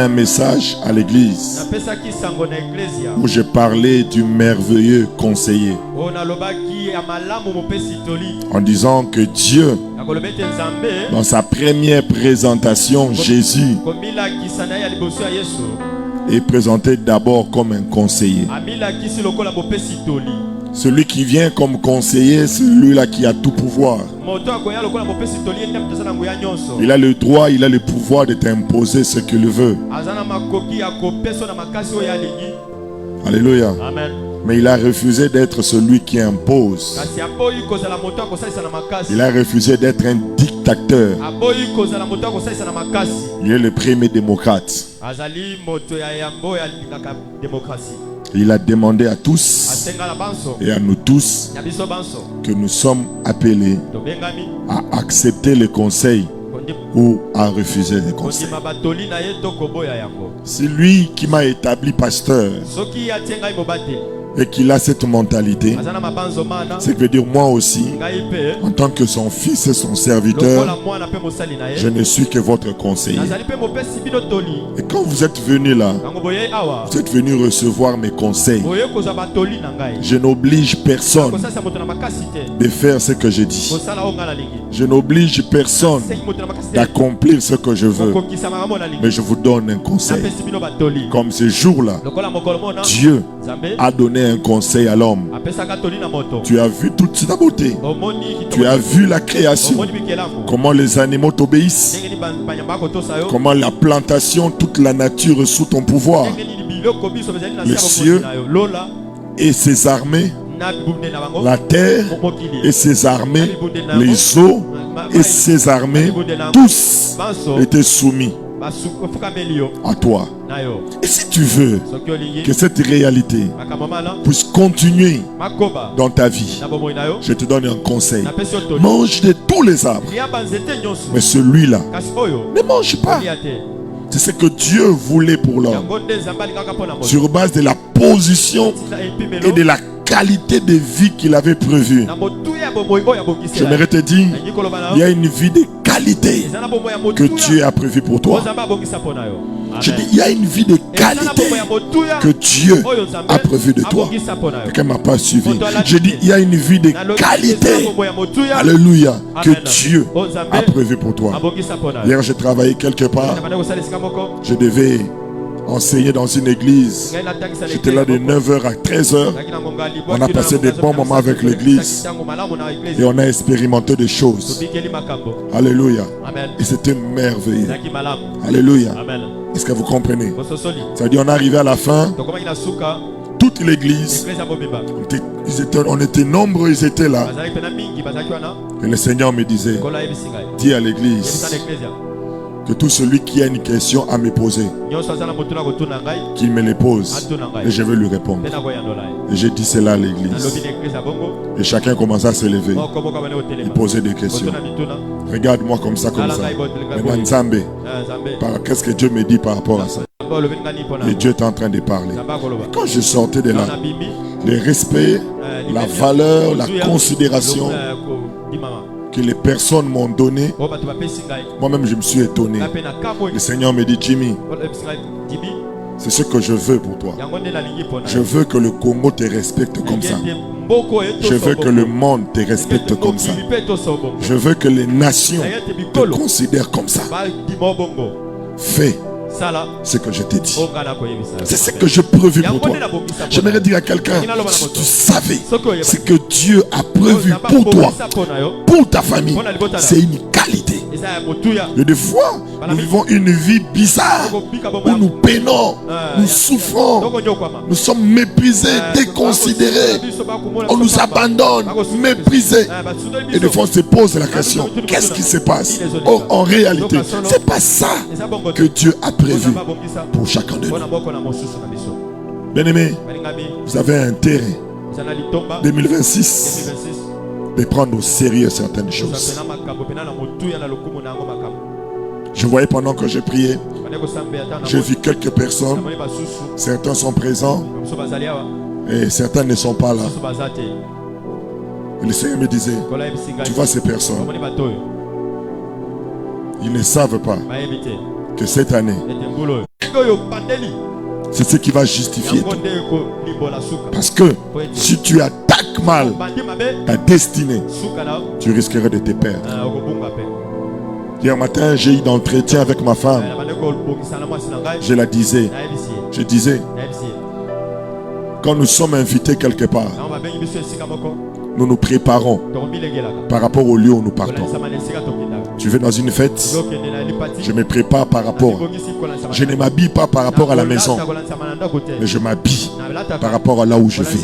Un message à l'église où j'ai parlé du merveilleux conseiller en disant que Dieu, dans sa première présentation, Jésus est présenté d'abord comme un conseiller. Celui qui vient comme conseiller, c'est celui-là qui a tout pouvoir. Il a le droit, il a le pouvoir de t'imposer ce qu'il veut. Alléluia. Amen. Mais il a refusé d'être celui qui impose. Il a refusé d'être un dictateur. Il est le premier démocrate. Il a demandé à tous et à nous tous que nous sommes appelés à accepter les conseils ou à refuser les conseils. C'est lui qui m'a établi pasteur et qu'il a cette mentalité. C'est que veut dire moi aussi, en tant que son fils et son serviteur, je ne suis que votre conseiller. Et quand vous êtes venu là, vous êtes venu recevoir mes conseils. Je n'oblige personne de faire ce que je dis. Je n'oblige personne d'accomplir ce que je veux. Mais je vous donne un conseil. Comme ce jour-là, Dieu a donné un conseil à l'homme. Tu as vu toute sa beauté. Tu as vu la création. Comment les animaux t'obéissent. Comment la plantation, toute la nature sous ton pouvoir. Les cieux et ses armées. La terre et ses armées. Les eaux et ses armées. Tous étaient soumis à toi. Et si tu veux que cette réalité puisse continuer dans ta vie, je te donne un conseil. Mange de tous les arbres, mais celui-là, ne mange pas. C'est ce que Dieu voulait pour l'homme, sur base de la position et de la qualité de vie qu'il avait prévue. J'aimerais te dire, il y a une vie de qualité que Dieu a prévue pour toi. Je dis, il y a une vie de qualité que Dieu a prévue de toi. Quelqu'un ne m'a pas suivi. Je dis, il y a une vie de qualité, alléluia, que Dieu a prévue pour toi. Hier, j'ai travaillé quelque part. Je devais enseigner dans une église. J'étais là de 9h à 13h. On a passé des bons moments avec l'église et on a expérimenté des choses. Alléluia. Et c'était merveilleux. Alléluia. Est-ce que vous comprenez? Ça veut dire on est arrivé à la fin. Toute l'église, on était nombreux, ils étaient là. Et le Seigneur me disait, dis à l'église que tout celui qui a une question à me poser, qu'il me les pose et je vais lui répondre. Et j'ai dit cela à l'église. Et chacun commença à se lever. Il posait des questions. Regarde-moi comme ça, comme ça. Maintenant, Nzambe, qu'est-ce que Dieu me dit par rapport à ça? Et Dieu est en train de parler. Et quand je sortais de là, le respect, la valeur, la considération que les personnes m'ont donné, moi-même je me suis étonné. Le Seigneur me dit, Jimmy, c'est ce que je veux pour toi. Je veux que le Congo te respecte comme ça. Je veux que le monde te respecte comme ça. Je veux que les nations te considèrent comme ça. Fais ce que je t'ai dit. C'est ce que je prévu pour toi. J'aimerais dire à quelqu'un, si tu savais ce que Dieu a prévu pour toi, pour ta famille, c'est une qualité. Et des fois, nous vivons une vie bizarre où nous peinons, nous souffrons, nous sommes méprisés, déconsidérés, on nous abandonne, méprisés. Et des fois, on se pose la question, qu'est-ce qui se passe? Or, en réalité, c'est pas ça que Dieu a prévu pour chacun de nous. Bien-aimés, vous avez intérêt 2026 de prendre au sérieux certaines choses. Je voyais pendant que je priais, j'ai vu quelques personnes, certains sont présents et certains ne sont pas là. Et le Seigneur me disait, tu vois ces personnes, ils ne savent pas que cette année, C'est ce qui va justifier tout. Parce que si tu attaques mal ta destinée, tu risquerais de te perdre. Hier matin, j'ai eu d'entretien avec ma femme. Je la disais. Je disais, quand nous sommes invités quelque part, nous nous préparons par rapport au lieu où nous partons. Tu vas dans une fête, je me prépare par rapport. Je ne m'habille pas par rapport à la maison, mais je m'habille par rapport à là où je vais.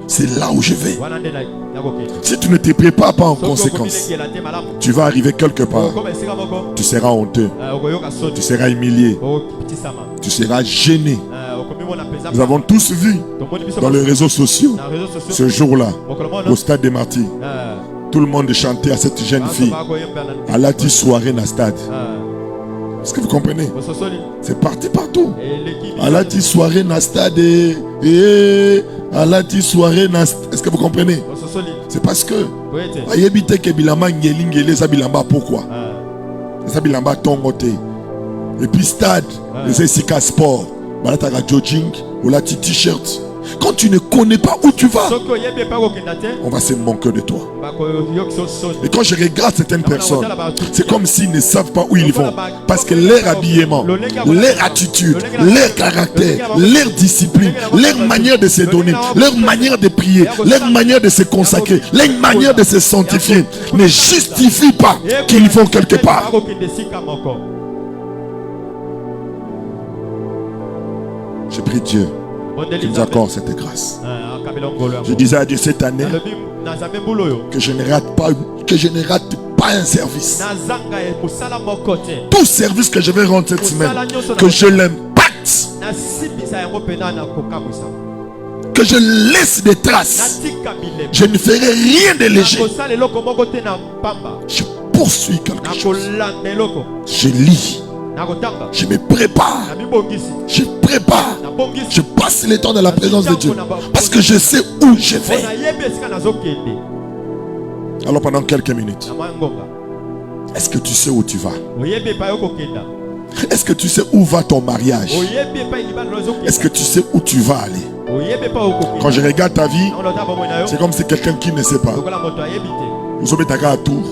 C'est là où je vais. Si tu ne te prépares pas en conséquence, tu vas arriver quelque part. Tu seras honteux. Tu seras humilié. Tu seras gêné. Nous avons tous vu dans les réseaux sociaux ce jour-là, au stade des Martyrs. Tout le monde chantait à cette jeune fille. Elle a dit soirée dans le stade. Est-ce que vous comprenez? C'est parti partout. Elle a dit soirée dans le stade. Elle a dit soirée dans... Est-ce que vous comprenez? C'est parce que pourquoi? Et puis stade, les Essika Sport, jogging ou la t-shirt. Quand tu ne connais pas où tu vas, on va se manquer de toi. Et quand je regarde certaines personnes, c'est comme s'ils ne savent pas où ils vont. Parce que leur habillement, leur attitude, leur caractère, leur discipline, leur manière de se donner, leur manière de prier, leur manière de se consacrer, leur manière de se sanctifier ne justifie pas qu'ils vont quelque part. Je prie Dieu qui nous accorde cette grâce. Je disais à Dieu cette année que je ne rate pas un service. Tout service que je vais rendre cette semaine, que je l'impacte, que je laisse des traces. Je ne ferai rien de léger. Je poursuis quelque chose. Je lis. Je me prépare. Je prépare. Je passe le temps dans la présence de Dieu. Parce que je sais où je vais. Alors pendant quelques minutes, est-ce que tu sais où tu vas? Est-ce que tu sais où va ton mariage? Est-ce que tu sais où tu vas aller? Quand je regarde ta vie, c'est comme si quelqu'un qui ne sait pas. Vous avez à tour.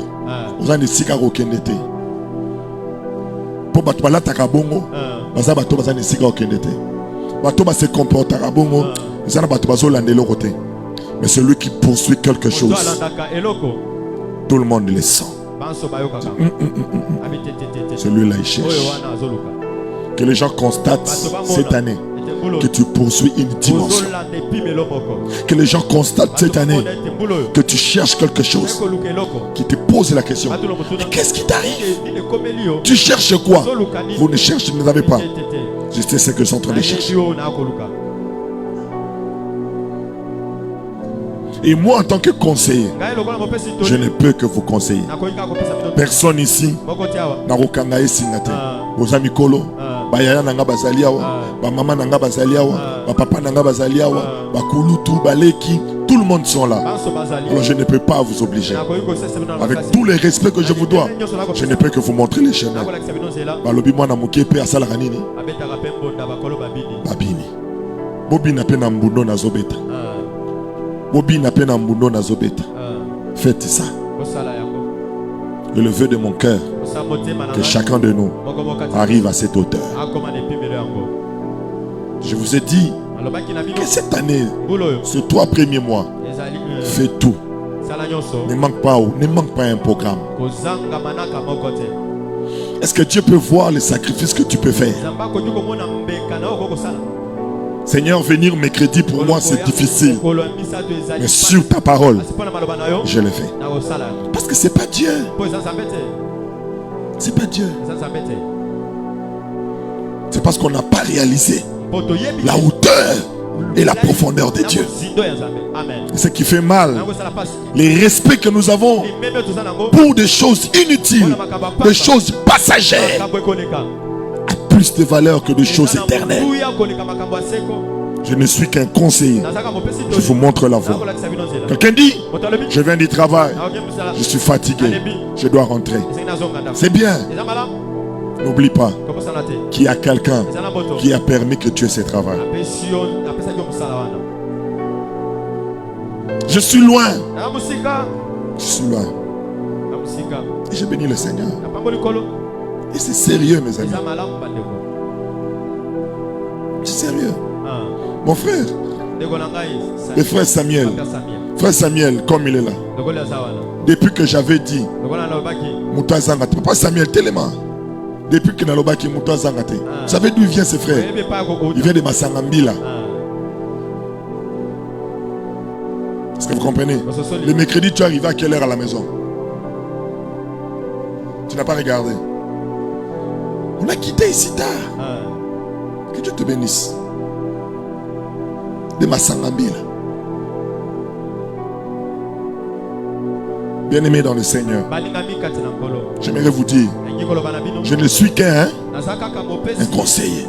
Vous avez des été. Pour battre la takabongo, baza bato baza nisika okendete. Bato ba se comporte takabongo, zana bato bazo landelo côté. Mais celui qui poursuit quelque chose, tout le monde le sent. Celui-là il cherche. Que les gens constatent cette année que tu poursuis une dimension. Que les gens constatent cette année que tu cherches quelque chose. Qui te pose la question. Mais qu'est-ce qui t'arrive? Tu cherches quoi? Vous ne cherchez, vous n'avez pas. Je sais ce que je suis en train de chercher. Et moi en tant que conseiller, je ne peux que vous conseiller. Personne ici n'a aucun singate. Vos amis Kolo, Bayaya nanga bazaliawa, ba maman nanga bazaliawa, ba papa nanga bazaliawa, ba Kulutu, Baleki, tout le monde sont là. Alors je ne peux pas vous obliger. Avec tout le respect que je vous dois, je ne peux que vous montrer les chemins. Balobi mwana mukepe asala kanini? Babini. Bobi na pena mbundo na zobeta. Bobi na pena mbundo na zobeta. Faites ça. Et le vœu de mon cœur, que chacun de nous arrive à cette hauteur. Je vous ai dit que cette année, ces 3 premiers mois, fais tout. Ne manque pas un programme. Est-ce que Dieu peut voir les sacrifices que tu peux faire? Seigneur, venir mercredi pour moi c'est difficile. Mais sur ta parole, je le fais. Parce que c'est pas Dieu. C'est pas Dieu. C'est parce qu'on n'a pas réalisé la hauteur et la profondeur de Dieu. Ce qui fait mal, les respects que nous avons pour des choses inutiles, des choses passagères, a plus de valeur que des choses éternelles. Je ne suis qu'un conseiller. Je vous montre la voie. Quelqu'un dit, je viens du travail, je suis fatigué, je dois rentrer. C'est bien. N'oublie pas qu'il y a quelqu'un qui a permis que tu aies ce travail. Je suis loin. Je suis loin. Et j'ai béni le Seigneur. Et c'est sérieux, mes amis. C'est sérieux. Mon frère, le frère Samuel. Frère Samuel, comme il est là. Depuis que j'avais dit Moutazangate, Papa Samuel, tellement. Depuis que Nalobaki Moutazangate. Vous savez d'où vient ce frère? Il vient de Massangambila. Est-ce que vous comprenez? Le mercredi, tu arrives à quelle heure à la maison? Tu n'as pas regardé. On a quitté ici tard. Que Dieu te bénisse. De Massangambila. Bien-aimé dans le Seigneur, j'aimerais vous dire, je ne suis qu'un conseiller.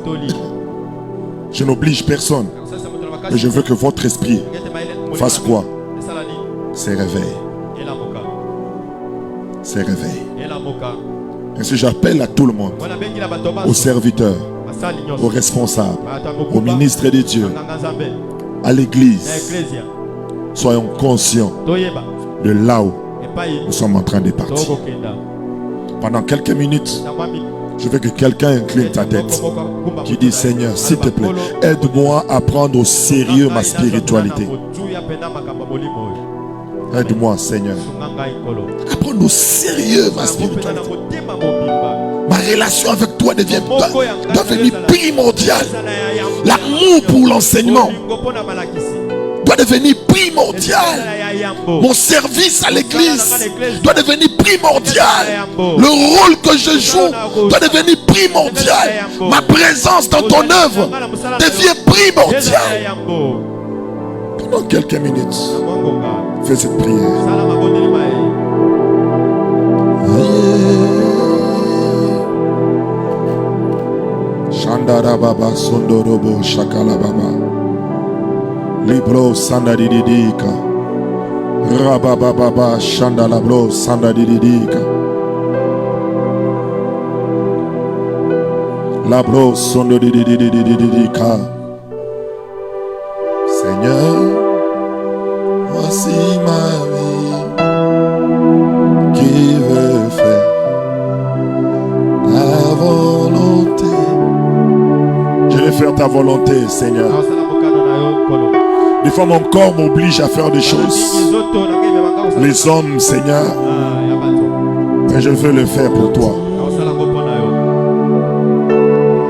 Je n'oblige personne. Mais je veux que votre esprit fasse quoi? Se réveille. Se réveille. Ainsi j'appelle à tout le monde, aux serviteurs, aux responsables, aux ministres de Dieu, à l'église. Soyons conscients de là où nous sommes en train de partir. Pendant quelques minutes, je veux que quelqu'un incline ta tête, qui dit: Seigneur, s'il te plaît, aide-moi à prendre au sérieux ma spiritualité. Aide-moi, Seigneur, à prendre au sérieux ma spiritualité. Ma relation avec toi doit devenir primordiale. L'amour pour l'enseignement doit devenir primordial. Mon service à l'église doit devenir primordial. Le rôle que je joue doit devenir primordial. Ma présence dans ton œuvre devient primordiale. Pendant quelques minutes, fais cette prière. Shandara Baba Sondorobo Shakala Baba Libro Sandadidika Rababa Baba Shandalabro Sandadidika Labro Sondadidika. Seigneur, voici ma vie qui veut faire ta volonté. Je vais faire ta volonté, Seigneur. Des fois, mon corps m'oblige à faire des choses. Les hommes, Seigneur, mais je veux le faire pour toi.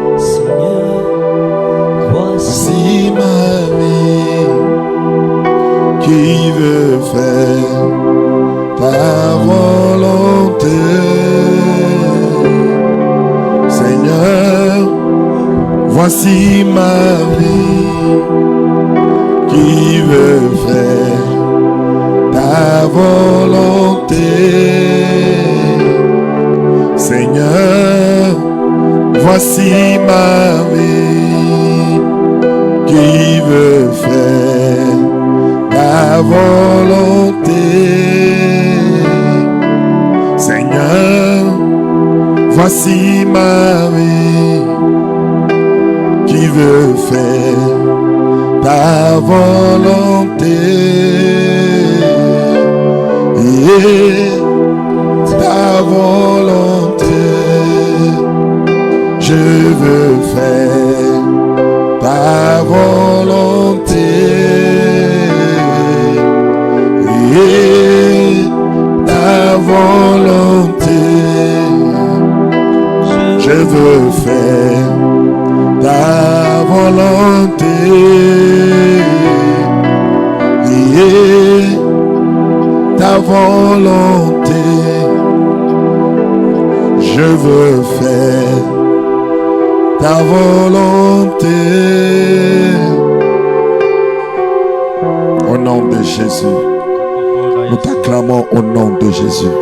Seigneur, voici ma vie qui veut faire ta volonté. Seigneur, voici ma vie qui veut faire ta volonté. Seigneur, voici ma vie qui veut faire ta volonté. Seigneur, voici ma vie qui veut faire ta volonté. Et ta volonté, je veux faire ta volonté. Et ta volonté, je veux faire ta volonté. Et ta volonté, je veux faire ta volonté. Au nom de Jésus, nous t'acclamons au nom de Jésus.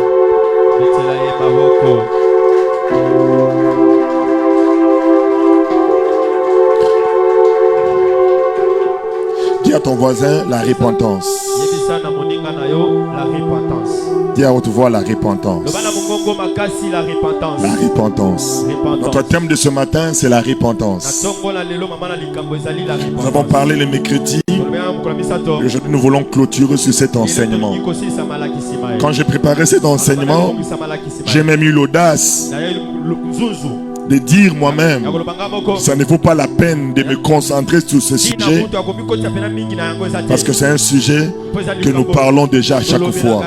Dis à ton voisin la repentance. Dis à haute voix la repentance. La repentance. Notre thème de ce matin, c'est la repentance. Nous avons parlé le mercredi. Aujourd'hui, nous voulons clôturer sur cet enseignement. Quand j'ai préparé cet enseignement, j'ai même eu l'audace de dire moi-même, ça ne vaut pas la peine de me concentrer sur ce sujet, parce que c'est un sujet que nous parlons déjà à chaque fois.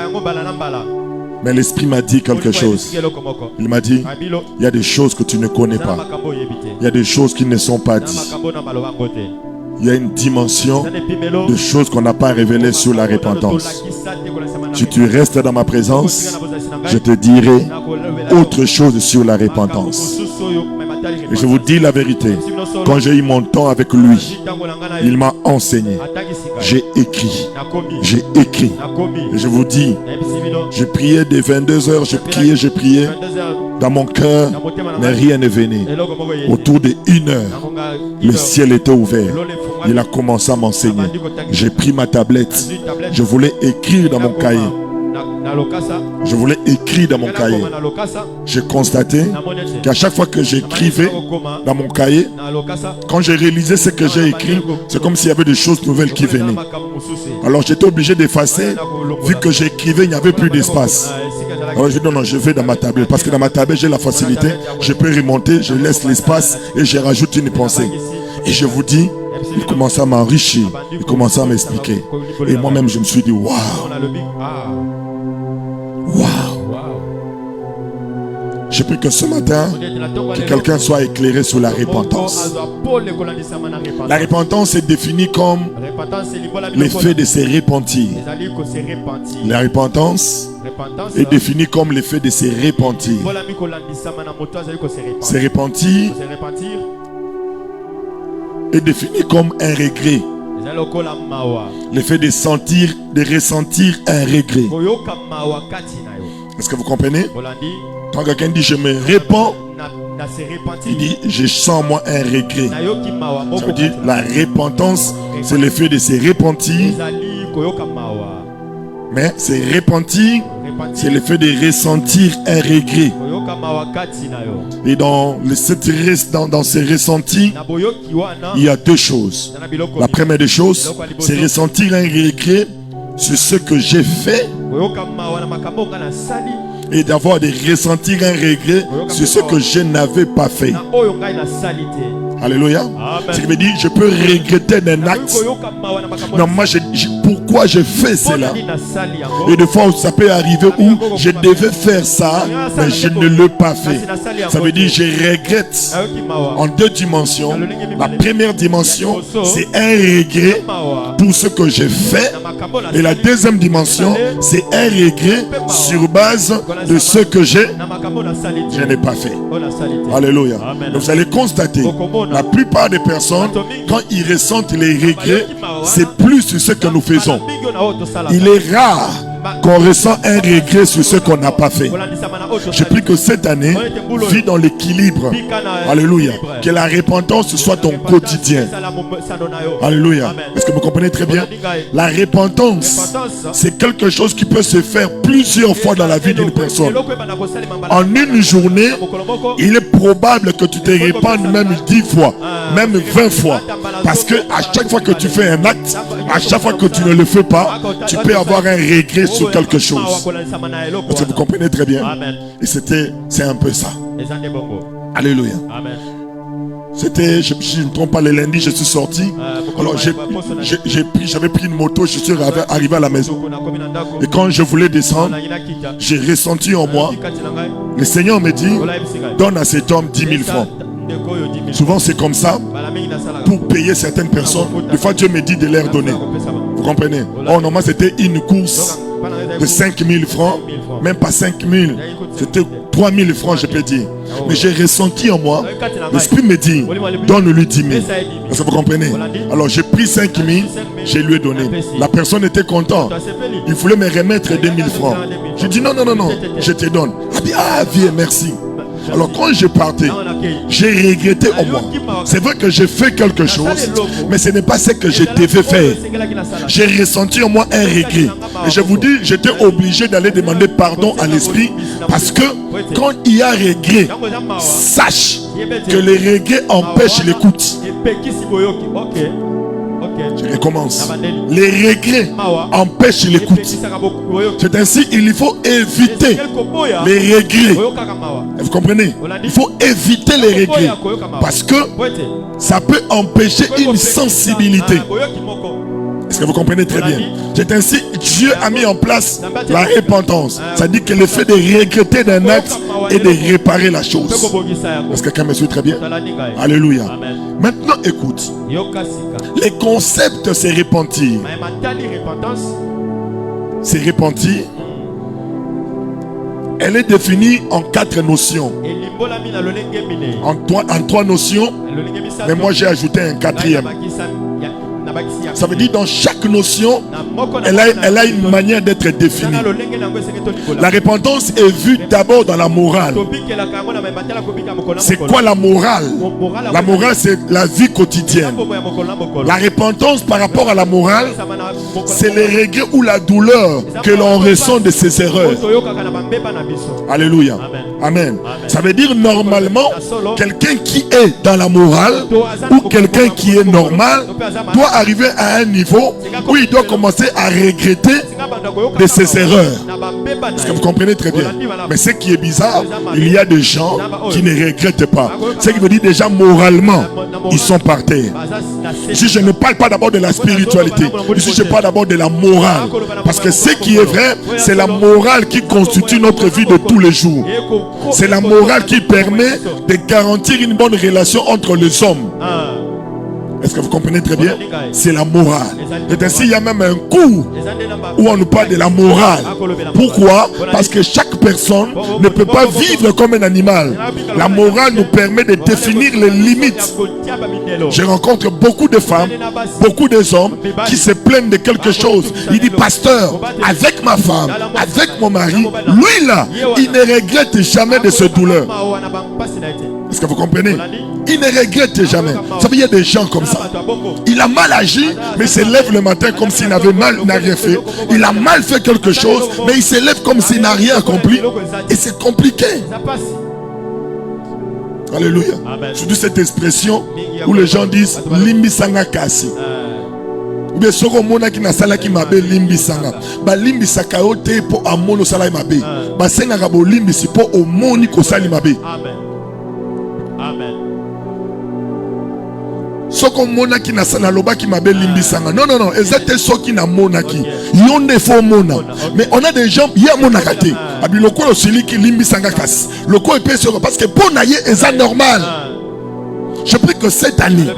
Mais l'Esprit m'a dit quelque chose. Il m'a dit, il y a des choses que tu ne connais pas. Il y a des choses qui ne sont pas dites. Il y a une dimension de choses qu'on n'a pas révélées sur la repentance. Si tu restes dans ma présence, je te dirai autre chose sur la repentance. Et je vous dis la vérité, quand j'ai eu mon temps avec lui, il m'a enseigné. J'ai écrit. Et je vous dis, je priais des 22h, je priais. Dans mon cœur, mais rien ne venait. Autour de 1 heure, le ciel était ouvert. Il a commencé à m'enseigner. J'ai pris ma tablette. Je voulais écrire dans mon cahier. J'ai constaté qu'à chaque fois que j'écrivais dans mon cahier, quand j'ai réalisé ce que j'ai écrit, c'est comme s'il y avait des choses nouvelles qui venaient. Alors j'étais obligé d'effacer. Vu que j'écrivais, il n'y avait plus d'espace. Alors je dis non, je vais dans ma tablette. Parce que dans ma tablette, j'ai la facilité. Je peux remonter, je laisse l'espace et je rajoute une pensée. Et je vous dis, il commence à m'enrichir. Il commence à m'expliquer. Et moi-même, je me suis dit, waouh. Je prie que ce matin, que quelqu'un soit éclairé sur la repentance. La repentance est définie comme l'effet de se repentir. La repentance est définie comme l'effet de se repentir. Se repentir est défini comme un regret. L'effet de sentir, de ressentir un regret. Est-ce que vous comprenez? Quand quelqu'un dit je me répands, il dit je sens moi un regret. Ça veut dire la repentance, c'est l'effet de se repentir. Mais se repentir, c'est l'effet de ressentir un regret. Et dans ces ressentis, il y a 2 choses. La première des choses, c'est ressentir un regret sur ce que j'ai fait. Et d'avoir de ressentir un regret sur ce que je n'avais pas fait. Alléluia. Ce qui veut dire, je peux regretter d'un acte. Non, moi, pourquoi je fais cela? Et des fois, ça peut arriver où je devais faire ça, mais je ne l'ai pas fait. Ça veut dire, je regrette en 2 dimensions. La première dimension, c'est un regret pour ce que j'ai fait. Et la deuxième dimension, c'est un regret sur base de ce que je n'ai pas fait. Alléluia. Donc vous allez constater, la plupart des personnes, quand ils ressentent les regrets, c'est plus sur ce que nous faisons. Il est rare qu'on ressent un regret sur ce qu'on n'a pas fait. Je prie que cette année, vis dans l'équilibre. Alléluia. Que la repentance soit ton quotidien. Alléluia. Est-ce que vous comprenez très bien? La repentance, c'est quelque chose qui peut se faire plusieurs fois dans la vie d'une personne. En une journée, il est probable que tu te répandes même 10 fois, même 20 fois. Parce que à chaque fois que tu fais un acte, à chaque fois que tu ne le fais pas, tu peux avoir un regret sur quelque chose. Est-ce que vous comprenez très bien? Et c'est un peu ça. Alléluia. C'était, si je ne me trompe pas, le lundi, je suis sorti. Alors j'avais pris une moto, je suis arrivé à la maison. Et quand je voulais descendre, j'ai ressenti en moi, le Seigneur me dit, donne à cet homme 10 000 francs. Souvent c'est comme ça, pour payer certaines personnes. Des fois Dieu me dit de leur donner. Vous comprenez? Oh, normalement c'était une course de 5 000 francs, même pas 5 000, c'était 3 000 francs, je peux dire. Mais j'ai ressenti en moi, l'Esprit me dit, donne-lui 10 000. Est-ce que vous comprenez? Alors j'ai pris 5 000, je lui ai donné. La personne était contente. Il voulait me remettre 2 000 francs. J'ai dit non, je te donne. Elle dit, ah, viens, merci. Alors quand je partais, j'ai regretté au moins. C'est vrai que j'ai fait quelque chose, mais ce n'est pas ce que je devais faire. J'ai ressenti au moins un regret. Et je vous dis, j'étais obligé d'aller demander pardon à l'esprit, parce que quand il y a regret, sache que les regrets empêchent l'écoute. Je recommence. Les regrets empêchent l'écoute. C'est ainsi il faut éviter les regrets. Vous comprenez? Il faut éviter les regrets, parce que ça peut empêcher une sensibilité. Est-ce que vous comprenez très bien? C'est ainsi Dieu a mis en place la repentance. Ça dit que le fait de regretter d'un acte et de réparer la chose. Est-ce que quelqu'un me suit très bien? Alléluia. Maintenant écoute. Les concepts c'est repentir. C'est repentir. Elle est définie en 4 notions. En 3 notions. Mais moi j'ai ajouté un 4e. Ça veut dire dans chaque notion, elle a une manière d'être définie. La repentance est vue d'abord dans la morale. C'est quoi la morale? La morale, c'est la vie quotidienne. La repentance par rapport à la morale, c'est les regrets ou la douleur que l'on ressent de ses erreurs. Alléluia. Amen. Ça veut dire normalement, quelqu'un qui est dans la morale ou quelqu'un qui est normal doit arriver à un niveau où il doit commencer à regretter de ses erreurs. Est-ce que vous comprenez très bien? Mais ce qui est bizarre, il y a des gens qui ne regrettent pas. Ce qui veut dire déjà moralement, ils sont par terre. Ici, je ne parle pas d'abord de la spiritualité. Ici, je parle d'abord de la morale. Parce que ce qui est vrai, c'est la morale qui constitue notre vie de tous les jours. C'est la morale qui permet de garantir une bonne relation entre les hommes. Est-ce que vous comprenez très bien? C'est la morale. Et ainsi, il y a même un cours où on nous parle de la morale. Pourquoi? Parce que chaque personne ne peut pas vivre comme un animal. La morale nous permet de définir les limites. Je rencontre beaucoup de femmes, beaucoup d'hommes qui se plaignent de quelque chose. Il dit, pasteur, avec ma femme, avec mon mari, lui là, il ne regrette jamais de ses douleurs. Est-ce que vous comprenez? Il ne regrette jamais. Ça veut dire qu'il y a des gens comme ça. Il a mal agi, mais il se lève le matin comme s'il n'avait n'a rien fait. Il a mal fait quelque chose, mais il se lève comme s'il n'a rien accompli. Et c'est compliqué. Alléluia. Je dis cette expression où les gens disent Limbi Sanga Kasi. Ou bien soko mona ki na sala ki mabe limbi sanga. Ba limbi sakaote po amono sala mabe. Ba senga kabo limbi si po omoni ko sali mabe. Amen. Amen. Soko mona ki na sala loba ki mabe limbi sanga. Non non non, ezate soki na mona ki. Yonde fo mona. Mais on a des gens ya mona kate. Abi loko lo sili ki limbi sanga kasi. Loko epe soko parce que pour naye eza normal. Je prie que cette année,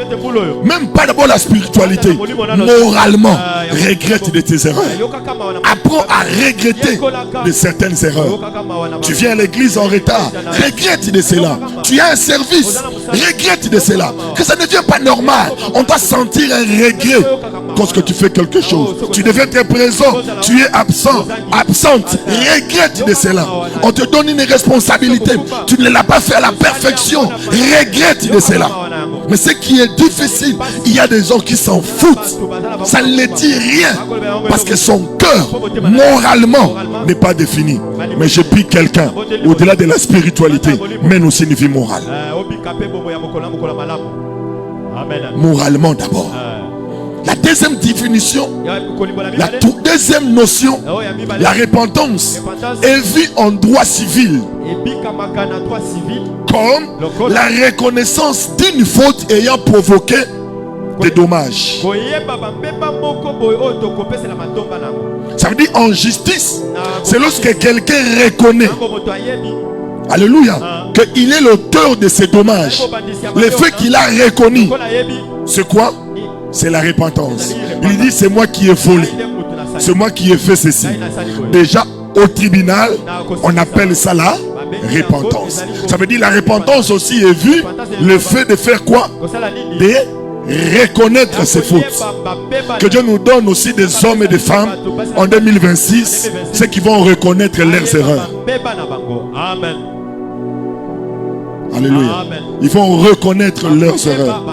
même pas d'abord la spiritualité, moralement, regrette de tes erreurs. Apprends à regretter de certaines erreurs. Tu viens à l'église en retard, regrette de cela. Tu as un service, regrette de cela. Que ça ne devient pas normal. On doit sentir un regret lorsque tu fais quelque chose. Tu devais être présent, tu es absent, absente, regrette de cela. On te donne une responsabilité, tu ne l'as pas fait à la perfection, regrette de cela. Mais ce qui est difficile, il y a des gens qui s'en foutent. Ça ne les dit rien. Parce que son cœur, moralement, n'est pas défini. Mais je prie quelqu'un, au-delà de la spiritualité, mène aussi une vie morale. Moralement d'abord. La deuxième définition, la deuxième notion, la repentance est vue en droit civil comme la reconnaissance d'une faute ayant provoqué des dommages. Ça veut dire en justice, c'est lorsque quelqu'un reconnaît, alléluia, qu'il est l'auteur de ces dommages. Le fait qu'il a reconnu, c'est quoi? C'est la repentance. Il dit, c'est moi qui ai volé, c'est moi qui ai fait ceci. Déjà au tribunal, on appelle ça la repentance. Ça veut dire la repentance aussi est vue, le fait de faire quoi? De reconnaître ses fautes. Que Dieu nous donne aussi des hommes et des femmes en 2026, ceux qui vont reconnaître leurs erreurs. Alléluia. Ils vont reconnaître leurs erreurs.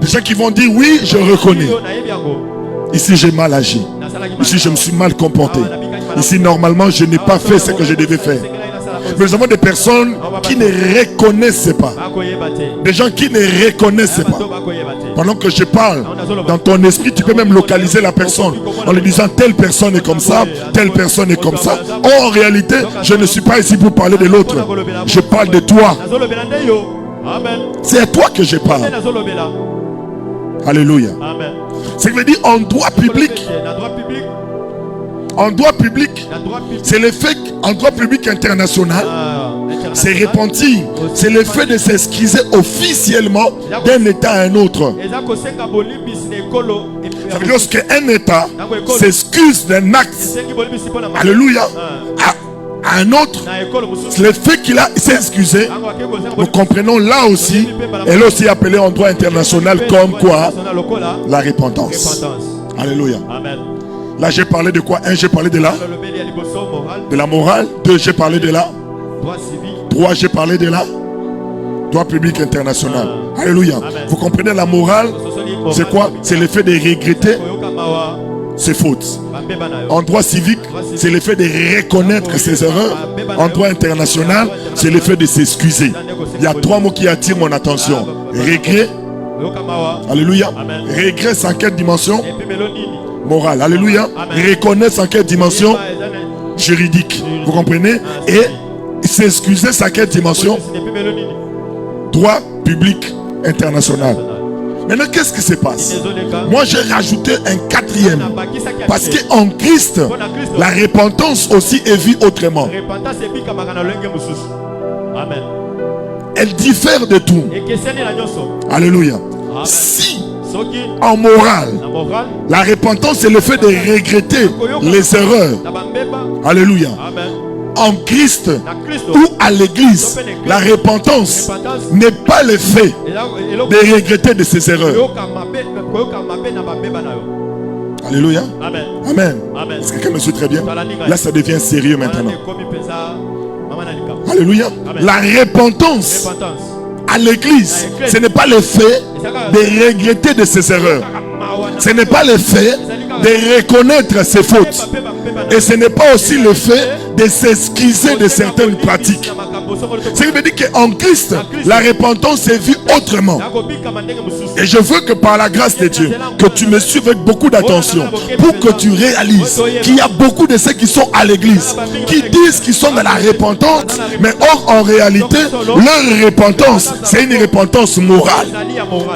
Des gens qui vont dire oui, je reconnais. Ici, j'ai mal agi. Ici, je me suis mal comporté. Ici, normalement, je n'ai pas fait ce que je devais faire. Mais nous avons des personnes qui ne reconnaissent pas. Des gens qui ne reconnaissent pas. Pendant que je parle, dans ton esprit, tu peux même localiser la personne en lui disant telle personne est comme ça, telle personne est comme ça. Or, en réalité, je ne suis pas ici pour parler de l'autre. Je parle de toi. C'est à toi que je parle. Alléluia. Ce qui veut dire en droit public. En droit public, c'est le fait qu'en droit public international, c'est repentir. C'est le fait de s'excuser officiellement d'un État à un autre. Ça veut dire qu'un État s'excuse d'un acte, alléluia, à un autre, c'est le fait qu'il s'est excusé. Nous comprenons là aussi, elle est aussi appelée en droit international comme quoi? La repentance. Alléluia. Là, j'ai parlé de quoi? 1, j'ai parlé de la morale. 2, j'ai parlé de la 3, j'ai parlé de la droit public international. Alléluia. Vous comprenez la morale? C'est quoi? C'est le fait de regretter ses fautes. En droit civique, c'est le fait de reconnaître ses erreurs. En droit international, c'est le fait de s'excuser. Il y a 3 mots qui attirent mon attention. Regret. Alléluia. Regret, c'est en quelle dimension? Morale. Alléluia. Reconnaître en quelle dimension? Juridique. Vous comprenez? Et s'excuser, c'est en quelle dimension? Droit public international. Maintenant, qu'est-ce qui se passe? Moi, j'ai rajouté un 4e. Parce qu'en Christ, la repentance aussi est vue autrement. Elle diffère de tout. Alléluia. Si en morale, la repentance c'est le fait de regretter les erreurs. Alléluia. En Christ ou à l'église, la repentance n'est pas le fait de regretter de ses erreurs. Alléluia. Amen. Est-ce que quelqu'un me suit très bien? Là, ça devient sérieux maintenant. Alléluia. La repentance à l'église, ce n'est pas le fait de regretter de ses erreurs. Ce n'est pas le fait de reconnaître ses fautes. Et ce n'est pas aussi le fait de s'excuser de certaines pratiques. Ce qui veut dire qu'en Christ, la repentance est vue autrement. Et je veux que par la grâce de Dieu, que tu me suives avec beaucoup d'attention, pour que tu réalises qu'il y a beaucoup de ceux qui sont à l'église, qui disent qu'ils sont dans la repentance, mais or en réalité, leur repentance, c'est une repentance morale.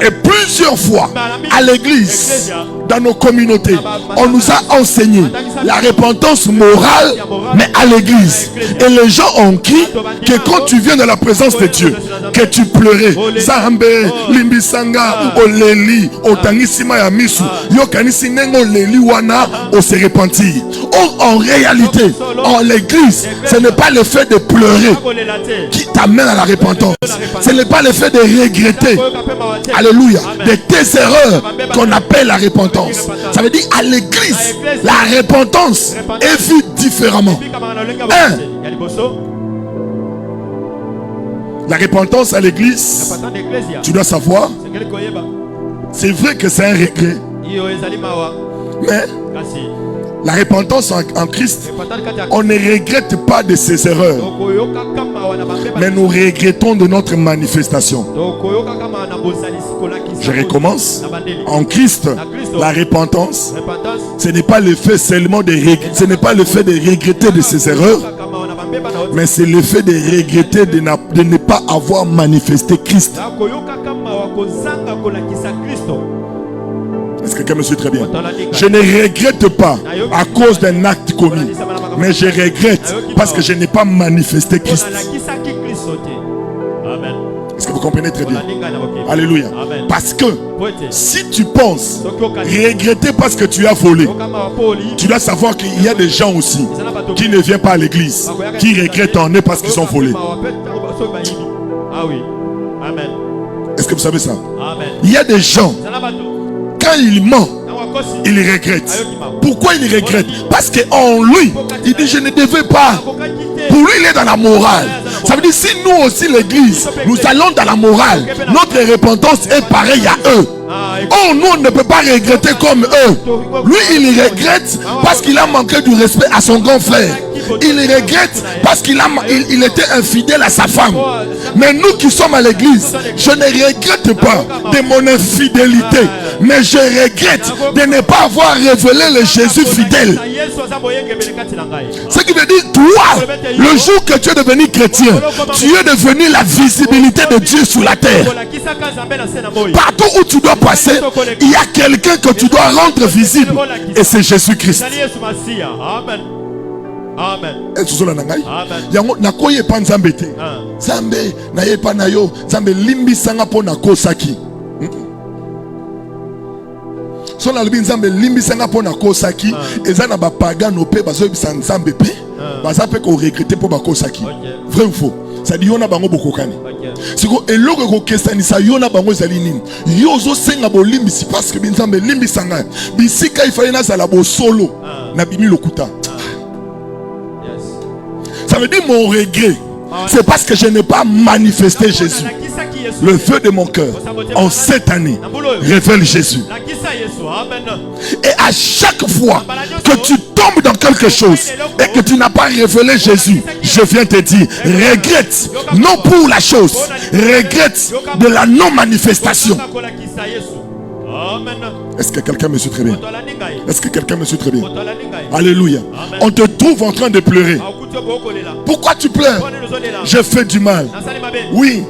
Et plusieurs fois, à l'église, dans nos communautés, on nous a enseigné la repentance morale, mais à l'église. Et les gens ont cru que quand tu viens de la présence de Dieu, que tu pleurais, Zambe, Limbisanga, Oleli, Otangisima Yamisu, Yokanisinen Oleli Wana, on se repentir. Or, en réalité, en l'église, ce n'est pas le fait de pleurer qui t'amène à la repentance. Ce n'est pas le fait de regretter, alléluia, de tes erreurs qu'on appelle la repentance. Ça veut dire à l'église, la repentance est vue différemment. La repentance à l'église, tu dois savoir, c'est vrai que c'est un regret. Mais la repentance en Christ, on ne regrette pas de ses erreurs, mais nous regrettons de notre manifestation. Je recommence. En Christ, la repentance, ce n'est pas le fait seulement de ce n'est pas le fait de regretter de ses erreurs, mais c'est le fait de regretter de ne pas avoir manifesté Christ. Est-ce que quelqu'un me suit très bien? Je ne regrette pas à cause d'un acte commis, mais je regrette parce que je n'ai pas manifesté Christ. Est-ce que vous comprenez très bien? Alléluia. Parce que si tu penses regretter parce que tu as volé, tu dois savoir qu'il y a des gens aussi qui ne viennent pas à l'église, qui regrettent en eux parce qu'ils ont volé. Est-ce que vous savez ça? Il y a des gens, quand il ment, il regrette. Pourquoi il regrette? Parce qu'en lui, il dit je ne devais pas. Pour lui, il est dans la morale. Ça veut dire si nous aussi l'église, nous allons dans la morale, notre repentance est pareille à eux. Oh, nous on ne peut pas regretter comme eux. Lui il regrette parce qu'il a manqué du respect à son grand frère. Il regrette parce qu'il était infidèle à sa femme. Mais nous qui sommes à l'église, je ne regrette pas de mon infidélité, mais je regrette de ne pas avoir révélé le Jésus fidèle. Ce qui veut dire, toi, le jour que tu es devenu chrétien, tu es devenu la visibilité de Dieu sur la terre. Partout où tu dois passer, il y a quelqu'un que tu dois rendre visible, et c'est Jésus-Christ. Amen. Yango nakoye pa nzambe te. Nzambe na ye pa na yo, nzambe limbi sanga po na kosaki. So na libi nzambe limbi sanga po na kosaki, eza na ba pagano pe bazo bisa nzambe pe. Baza pe ko regretter po ba kosaki. Vrai ou faux? Ça dit yona bango bokokani. Siko eloko ko kesanisa yona bango zali nini. Yo zo senga bo limbi si parce que nzambe limbi sanga. Bisika ifali na sala bo solo na bimi lokuta. Ça veut dire mon regret, c'est parce que je n'ai pas manifesté Jésus. Le feu de mon cœur en cette année révèle Jésus. Et à chaque fois que tu tombes dans quelque chose et que tu n'as pas révélé Jésus, je viens te dire, regrette, non pour la chose, regrette de la non-manifestation. Est-ce que quelqu'un me suit très bien? Est-ce que quelqu'un me suit très bien? Alléluia. On te trouve en train de pleurer. Pourquoi tu pleures? J'ai fait du mal. Oui.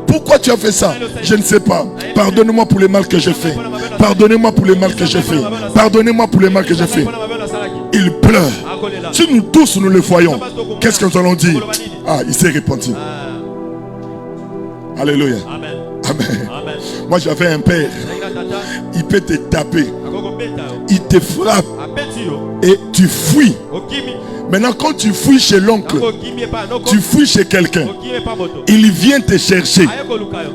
Pourquoi tu as fait ça? Je ne sais pas. Pardonnez-moi pour les mal que j'ai fait. Pardonnez-moi pour les mal que j'ai fait. Pardonnez-moi pour les mal que j'ai fait. Il pleure. Si nous tous nous le voyons, qu'est-ce que nous allons dire? Ah, il s'est repenti. Alléluia. Amen. Moi j'avais un père. Il peut te taper. Il te frappe. Et tu fuis. Maintenant quand tu fuis chez l'oncle, tu fuis chez quelqu'un, il vient te chercher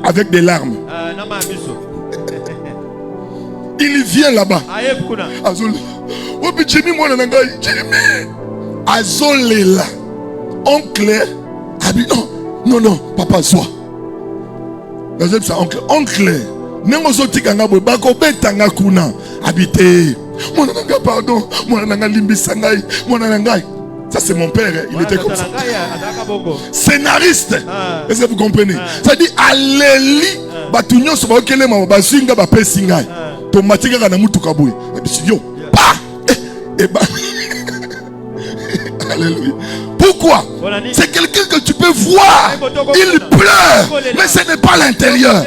avec des larmes. Il vient là-bas. Azolela. Oncle. Non, papa, sois. Oncle, habité. Pardon, ça c'est mon père, il était comme ça. Scénariste. Est-ce que vous comprenez? Ça dit Alléli, Batunyo Sobakele Mabasinga Bapesinga. Tomatika Kanamutu Kaboui. Yo, Alléluia. Pourquoi? C'est quelqu'un que tu peux voir. Il pleure, mais ce n'est pas l'intérieur.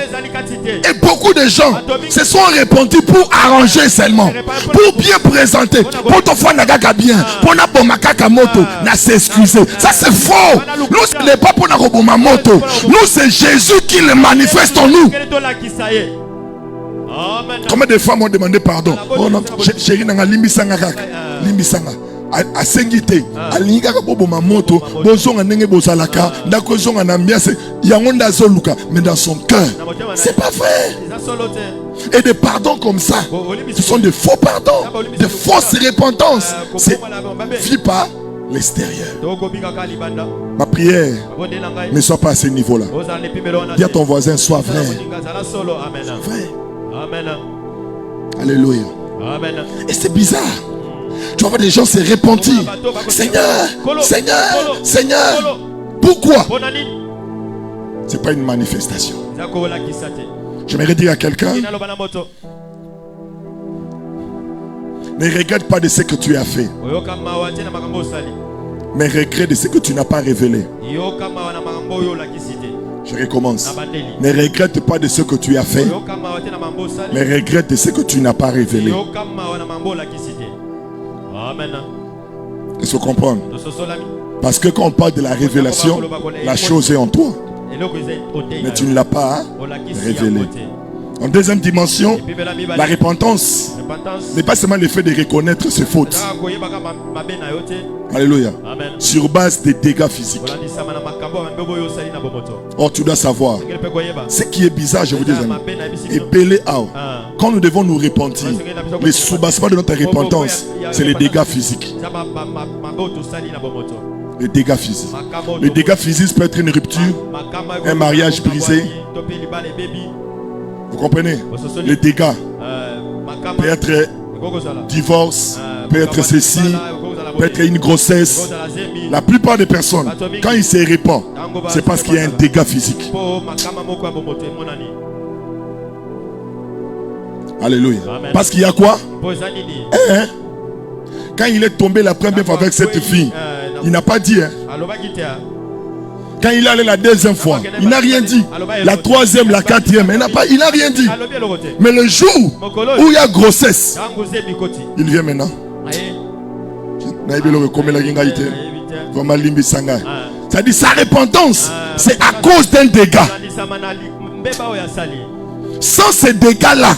Et beaucoup de gens se sont répandus pour arranger seulement, pour bien présenter, pour ton frère n'agaga bien, pour na bomakaka moto, na s'excuser. Ça c'est faux. Nous ce n'est pas pour na roboma moto. Nous c'est Jésus qui le manifeste en nous. Combien de femmes ont demandé pardon? Oh non, chérie nanga limbisanga kaka, limbisanga. A sengite alinga bobo mamoto bozonga ndenge bozalaka ndako zonga na ambiance yangonda zoluka, mais dans son cœur c'est pas vrai. Et des pardons comme ça, ce sont de faux pardons, de fausses repentances. C'est vie par l'extérieur. Ma prière ne soit pas à ce niveau-là. Dis à ton voisin, sois vrai. Vrai. Alléluia. Et c'est bizarre. Tu vas voir des gens se repentir. Seigneur, Seigneur, Seigneur. Pourquoi? Ce n'est pas une manifestation. J'aimerais dire à quelqu'un, ne regrette pas de ce que tu as fait, mais regrette de ce que tu n'as pas révélé. Je recommence. Ne regrette pas de ce que tu as fait, mais regrette de ce que tu n'as pas révélé. Est-ce que vous comprenez? Parce que quand on parle de la révélation, la chose est en toi, mais tu ne l'as pas révélé. En deuxième dimension, la repentance n'est pas seulement le fait de reconnaître ses fautes. Alléluia. Sur base des dégâts physiques. Or, tu dois savoir, ce qui est bizarre, je vous dis, et belé out. Quand nous devons nous repentir, le soubassement de notre repentance, c'est les dégâts physiques. Les dégâts physiques. Les dégâts physiques peuvent être une rupture, un mariage brisé. Vous comprenez? Les dégâts peut être divorce, peut être ceci, peut être une grossesse. La plupart des personnes, quand ils se répandent, c'est parce qu'il y a un dégât physique. Alléluia. Parce qu'il y a quoi? Quand il est tombé la première fois avec cette fille, il n'a pas dit. Quand il est allé la deuxième fois, il n'a rien dit. La troisième, la quatrième, il n'a rien dit. Mais le jour où il y a grossesse, il vient maintenant. C'est-à-dire sa repentance, c'est à cause d'un dégât. Sans ces dégâts-là,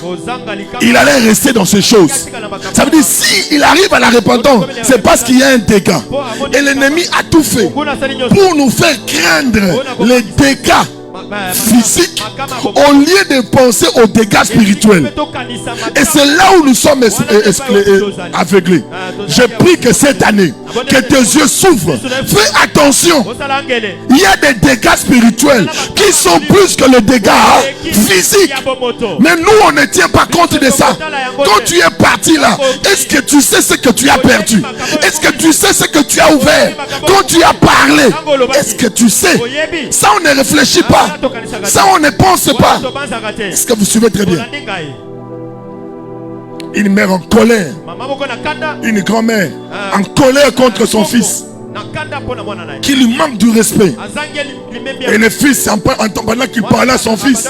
il allait rester dans ces choses. Ça veut dire, s'il arrive à la repentance, c'est parce qu'il y a un dégât. Et l'ennemi a tout fait pour nous faire craindre les dégâts physiques au lieu de penser aux dégâts spirituels. Et c'est là où nous sommes aveuglés. Je prie que cette année, que tes yeux s'ouvrent. Fais attention. Il y a des dégâts spirituels qui sont plus que les dégâts physiques. Mais nous, on ne tient pas compte de ça. Quand tu es parti là, est-ce que tu sais ce que tu as perdu? Est-ce que tu sais ce que tu as ouvert? Quand tu as parlé, est-ce que tu sais? Ça, on ne réfléchit pas. Ça, on ne pense pas. Est-ce que vous suivez très bien? Une mère en colère, une grand-mère en colère contre son fils, qui lui manque du respect. Et le fils, pendant qu'il parlait à son fils,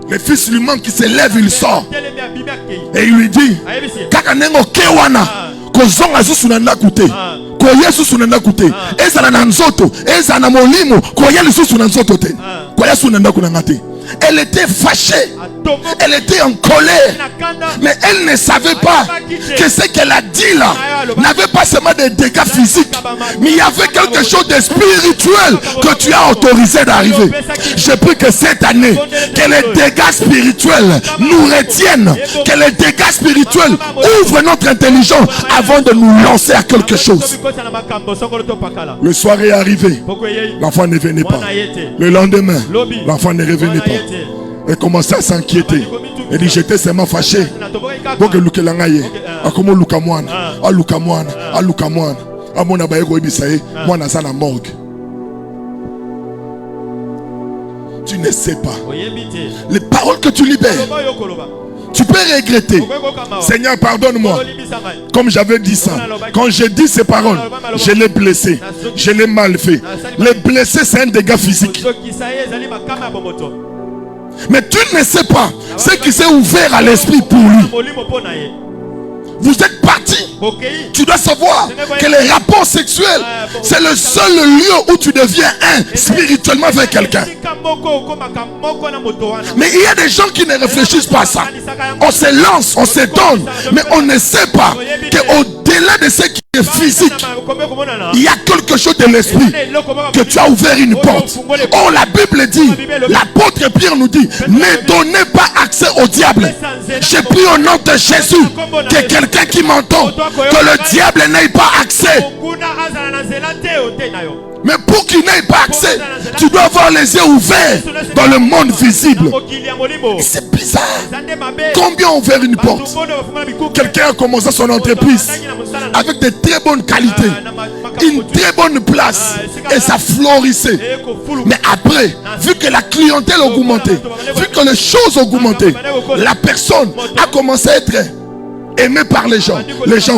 le fils lui manque, il se lève, il sort. Et il lui dit, Kakanengo Kewana, Kozonga Susunanda Koute, Koye Susunanda Koute, Ezana Nanzoto, Ezana Molimo, Koye Susunanzoto, Koye Sunanda Kunangate. Elle était fâchée, elle était en colère, mais elle ne savait pas que ce qu'elle a dit là n'avait pas seulement des dégâts physiques, mais il y avait quelque chose de spirituel que tu as autorisé d'arriver. Je prie que cette année, que les dégâts spirituels nous retiennent, que les dégâts spirituels ouvrent notre intelligence avant de nous lancer à quelque chose. Le soir est arrivé, l'enfant ne venait pas. Le lendemain, l'enfant ne revenait pas. Et commençait à s'inquiéter. Il dit, j'étais seulement fâché. Donc Lukelangaye, comme Lukamwan, à Lukamwan, à Lukamwan, à mon abaïgo ibisaï, moi n'a la morgue. Tu ne sais pas les paroles que tu libères. Tu peux regretter. Seigneur, pardonne-moi. Comme j'avais dit ça, quand j'ai dit ces paroles, je l'ai blessé, je l'ai mal fait. Les blessés, c'est un dégât physique. Mais tu ne sais pas ce qui s'est ouvert à l'esprit pour lui. Vous êtes parti. Tu dois savoir que les rapports sexuels, c'est le seul lieu où tu deviens un spirituellement avec quelqu'un. Mais il y a des gens qui ne réfléchissent pas à ça. On se lance, on se donne, mais on ne sait pas qu'au-delà de ce qui est physique, il y a quelque chose de l'esprit, que tu as ouvert une porte. Oh, la Bible dit, l'apôtre Pierre nous dit, ne donnez pas accès au diable. J'ai pris au nom de Jésus que quelqu'un qui m'entend, que le diable n'ait pas accès. Mais pour qu'il n'ait pas accès, tu dois avoir les yeux ouverts dans le monde visible. C'est bizarre. Combien ont ouvert une porte? Quelqu'un a commencé son entreprise avec de très bonnes qualités, une très bonne place, et ça florissait. Mais après, vu que la clientèle a augmenté, vu que les choses ont augmenté, la personne a commencé à être aimé par les gens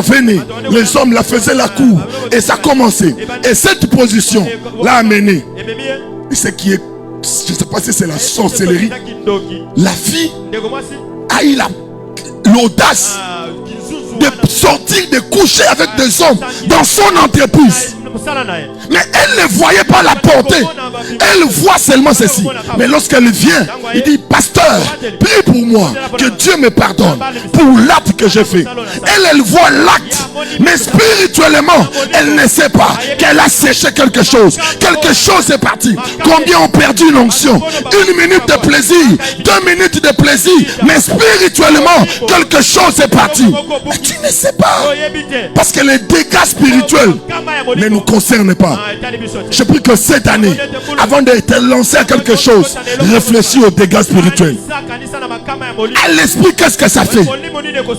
venaient, les hommes la faisaient la cour, et ça a commencé. Et cette position l'a amené. Et ce qui est, je ne sais pas si c'est la sorcellerie, la fille a eu l'audace de sortir, de coucher avec des hommes dans son entreprise. Mais elle ne voyait pas la portée. Elle voit seulement ceci. Mais lorsqu'elle vient, il dit, pasteur, pasteur, prie pour moi, que Dieu me pardonne pour l'acte que j'ai fait. Elle voit l'acte, mais spirituellement, elle ne sait pas qu'elle a séché quelque chose. Quelque chose est parti. Combien ont perdu une onction? 1 minute de plaisir, 2 minutes de plaisir, mais spirituellement, quelque chose est parti. Mais tu ne sais pas. Parce que les dégâts spirituels ne nous concernent pas. Je prie que cette année, avant de te lancer à quelque chose, réfléchis aux dégâts spirituels. À l'esprit, qu'est-ce que ça fait?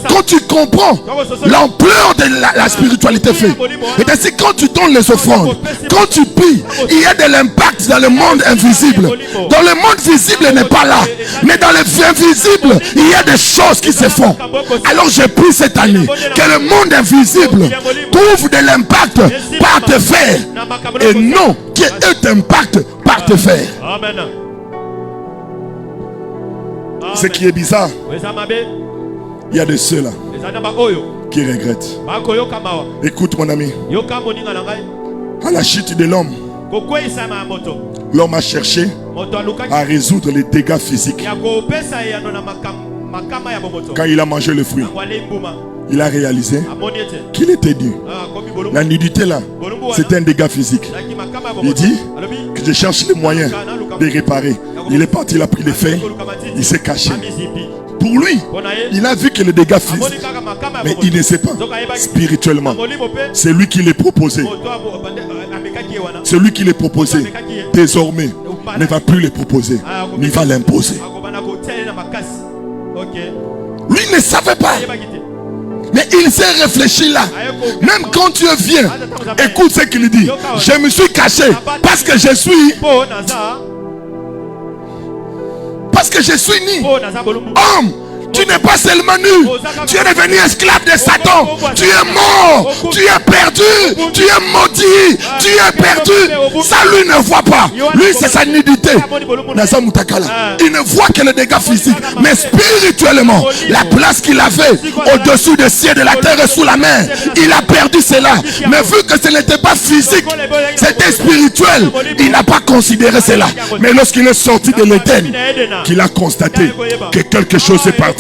Quand tu comprends l'ampleur de la spiritualité fait, et ainsi quand tu donnes les offrandes, quand tu pries, il y a de l'impact dans le monde invisible. Dans le monde visible n'est pas là, mais dans le invisible, il y a des choses qui se font. Alors je prie cette année que le monde invisible trouve de l'impact par te faire, et non qu'il t'impacte par te faire. Ce qui est bizarre, il y a de ceux-là qui regrettent. Écoute mon ami, à la chute de l'homme, l'homme a cherché à résoudre les dégâts physiques. Quand il a mangé le fruit, il a réalisé qu'il était nu. La nudité là, c'était un dégât physique. Il dit que je cherche les moyens de réparer. Il est parti, il a pris les feuilles, il s'est caché. Pour lui, il a vu que le dégât physique, mais il ne sait pas spirituellement. C'est lui qui l'a proposé. Celui qui l'a proposé, désormais, ne va plus le proposer, mais il va l'imposer. Lui ne savait pas. Mais il s'est réfléchi là. Même quand Dieu vient, écoute ce qu'il dit. Je me suis caché parce que je suis ni homme. Tu n'es pas seulement nu, tu es devenu esclave de Satan. Tu es mort, tu es perdu, tu es maudit, tu es perdu. Ça lui ne voit pas. Lui c'est sa nudité. Il ne voit que le dégât physique. Mais spirituellement, la place qu'il avait au-dessus des cieux, de la terre et sous la mer, il a perdu cela. Mais vu que ce n'était pas physique, c'était spirituel, il n'a pas considéré cela. Mais lorsqu'il est sorti de l'Éden, qu'il a constaté que quelque chose est parti.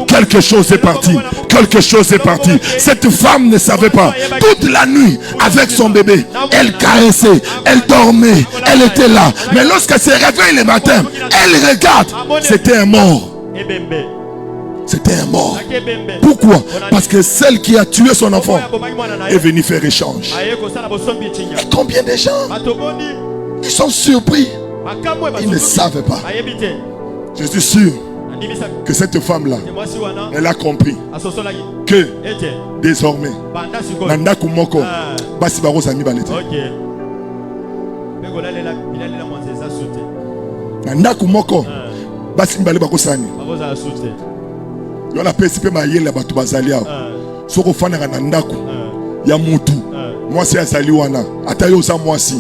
Quelque chose est parti. Quelque chose est parti. Cette femme ne savait pas. Toute la nuit, avec son bébé, elle caressait, elle dormait, elle était là. Mais lorsqu'elle se réveille le matin, elle regarde. C'était un mort. C'était un mort. Pourquoi? Parce que celle qui a tué son enfant est venue faire échange. Et combien de gens, ils sont surpris. Ils ne savent pas. Je suis sûr que cette femme-là, elle a compris que désormais, Nanda Kumoko, Basi Baro Sami Balete. Nanda Kumoko, Basi Mbale Baro Sani. On a percipé ma yelle là-bas, Bazalia. Soko Fana Nandaku, Yamutu. Moi c'est Azaliwana. Atayo sa moi si.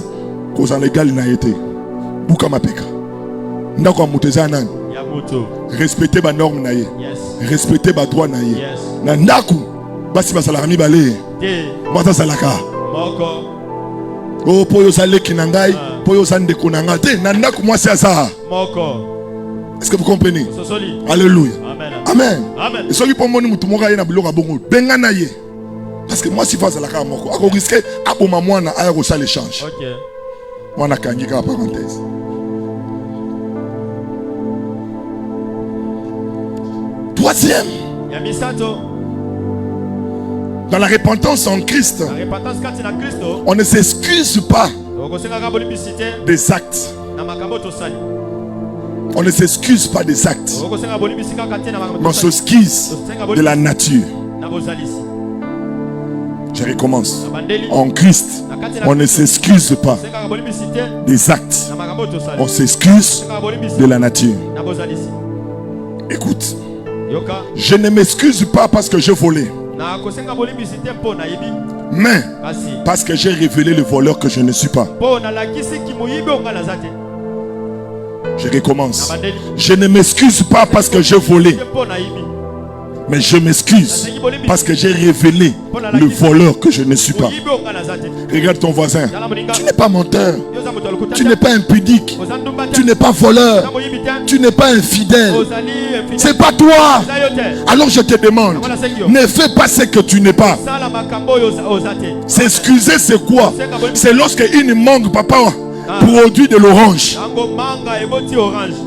Cause en légal n'a été. Bouka Mapeka. Ndako Amutezana. Respectez ma norme naïe. Respectez ma droit naïe. Nandaku basi basala mi balé. Mata salaka. Oh poyo sale kinangai, poyo sande kunanga. Te nandaku moi c'est ça. Est-ce que vous comprenez? Alléluia. Amen. Et celui pour moi nous tout moka na biloko bongo. Benga naïe. Parce que moi si face salaka moko, ako risquer aboma mwana aya ko sale échange. OK. Mwana kangika parenthèse. Troisième, dans la repentance en Christ, on ne s'excuse pas des actes. On ne s'excuse pas des actes, mais on s'excuse de la nature. Je recommence. En Christ, on ne s'excuse pas des actes, on s'excuse de la nature. Écoute. Je ne m'excuse pas parce que j'ai volé, mais parce que j'ai révélé le voleur que je ne suis pas. Je recommence. Je ne m'excuse pas parce que j'ai volé, Mais je m'excuse parce que j'ai révélé le voleur que je ne suis pas. Regarde ton voisin. Tu n'es pas menteur. Tu n'es pas impudique. Tu n'es pas voleur. Tu n'es pas infidèle. C'est pas toi. Alors je te demande, ne fais pas ce que tu n'es pas. S'excuser, c'est quoi? C'est lorsque une mangue, papa, produit de l'orange.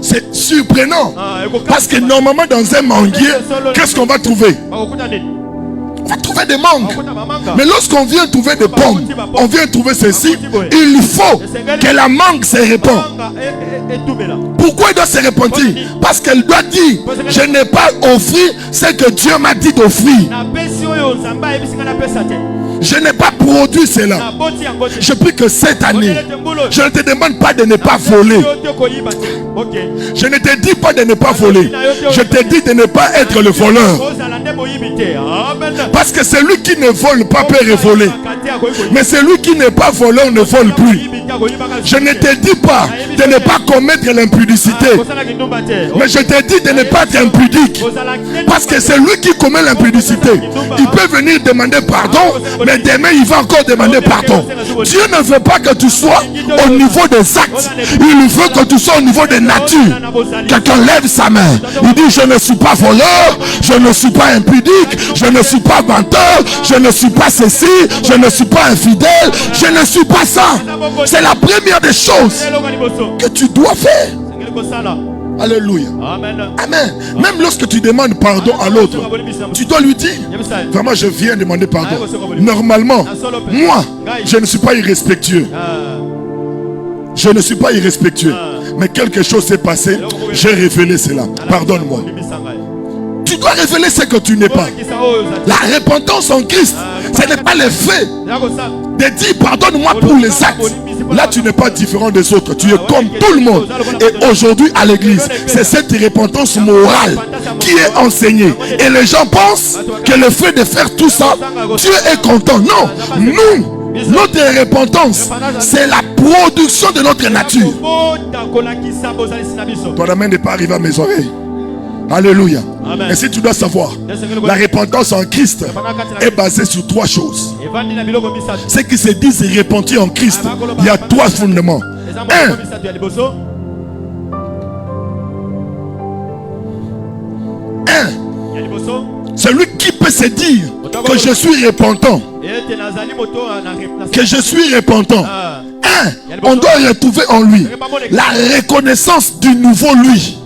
C'est surprenant. Parce que normalement dans un manguier, qu'est-ce qu'on va trouver? On va trouver des mangues. Mais lorsqu'on vient trouver des pommes, on vient trouver ceci, il faut que la mangue se répande. Pourquoi elle doit se répandre? Parce qu'elle doit dire, je n'ai pas offert ce que Dieu m'a dit d'offrir. Je n'ai pas produit cela. Je prie que cette année, je ne te demande pas de ne pas voler. Je ne te dis pas de ne pas voler. Je te dis de ne pas être le voleur. Parce que celui qui ne vole pas peut voler. Mais celui qui n'est pas voleur ne vole plus. Je ne te dis pas de ne pas commettre l'impudicité. Mais je te dis de ne pas être impudique. Parce que celui qui commet l'impudicité, il peut venir demander pardon, mais demain il va encore demander pardon. Dieu ne veut pas que tu sois au niveau des actes. Il veut que tu sois au niveau des natures. Quelqu'un lève sa main. Il dit, je ne suis pas voleur, je ne suis pas impudique, je ne suis pas menteur, je ne suis pas ceci, je ne suis pas infidèle, je ne suis pas ça. C'est la première des choses que tu dois faire. Alléluia. Amen. Même lorsque tu demandes pardon à l'autre, tu dois lui dire, vraiment je viens demander pardon. Normalement, moi, je ne suis pas irrespectueux. Je ne suis pas irrespectueux. Mais quelque chose s'est passé, j'ai révélé cela. Pardonne-moi. Tu dois révéler ce que tu n'es pas. La repentance en Christ, ce n'est pas le fait de dire pardonne-moi pour les actes. Là, tu n'es pas différent des autres. Tu es comme tout le monde. Et aujourd'hui, à l'église, c'est cette repentance morale qui est enseignée. Et les gens pensent que le fait de faire tout ça, Dieu est content. Non, nous, notre repentance, c'est la production de notre nature. Ton amen n'est pas arrivé à mes oreilles. Alléluia. Et si tu dois savoir, la repentance en Christ est basée sur trois choses. Ceux qui se disent repentir en Christ, il y a trois fondements. Celui qui peut se dire que je suis repentant, que je suis repentant, on doit retrouver en lui la reconnaissance du nouveau lui.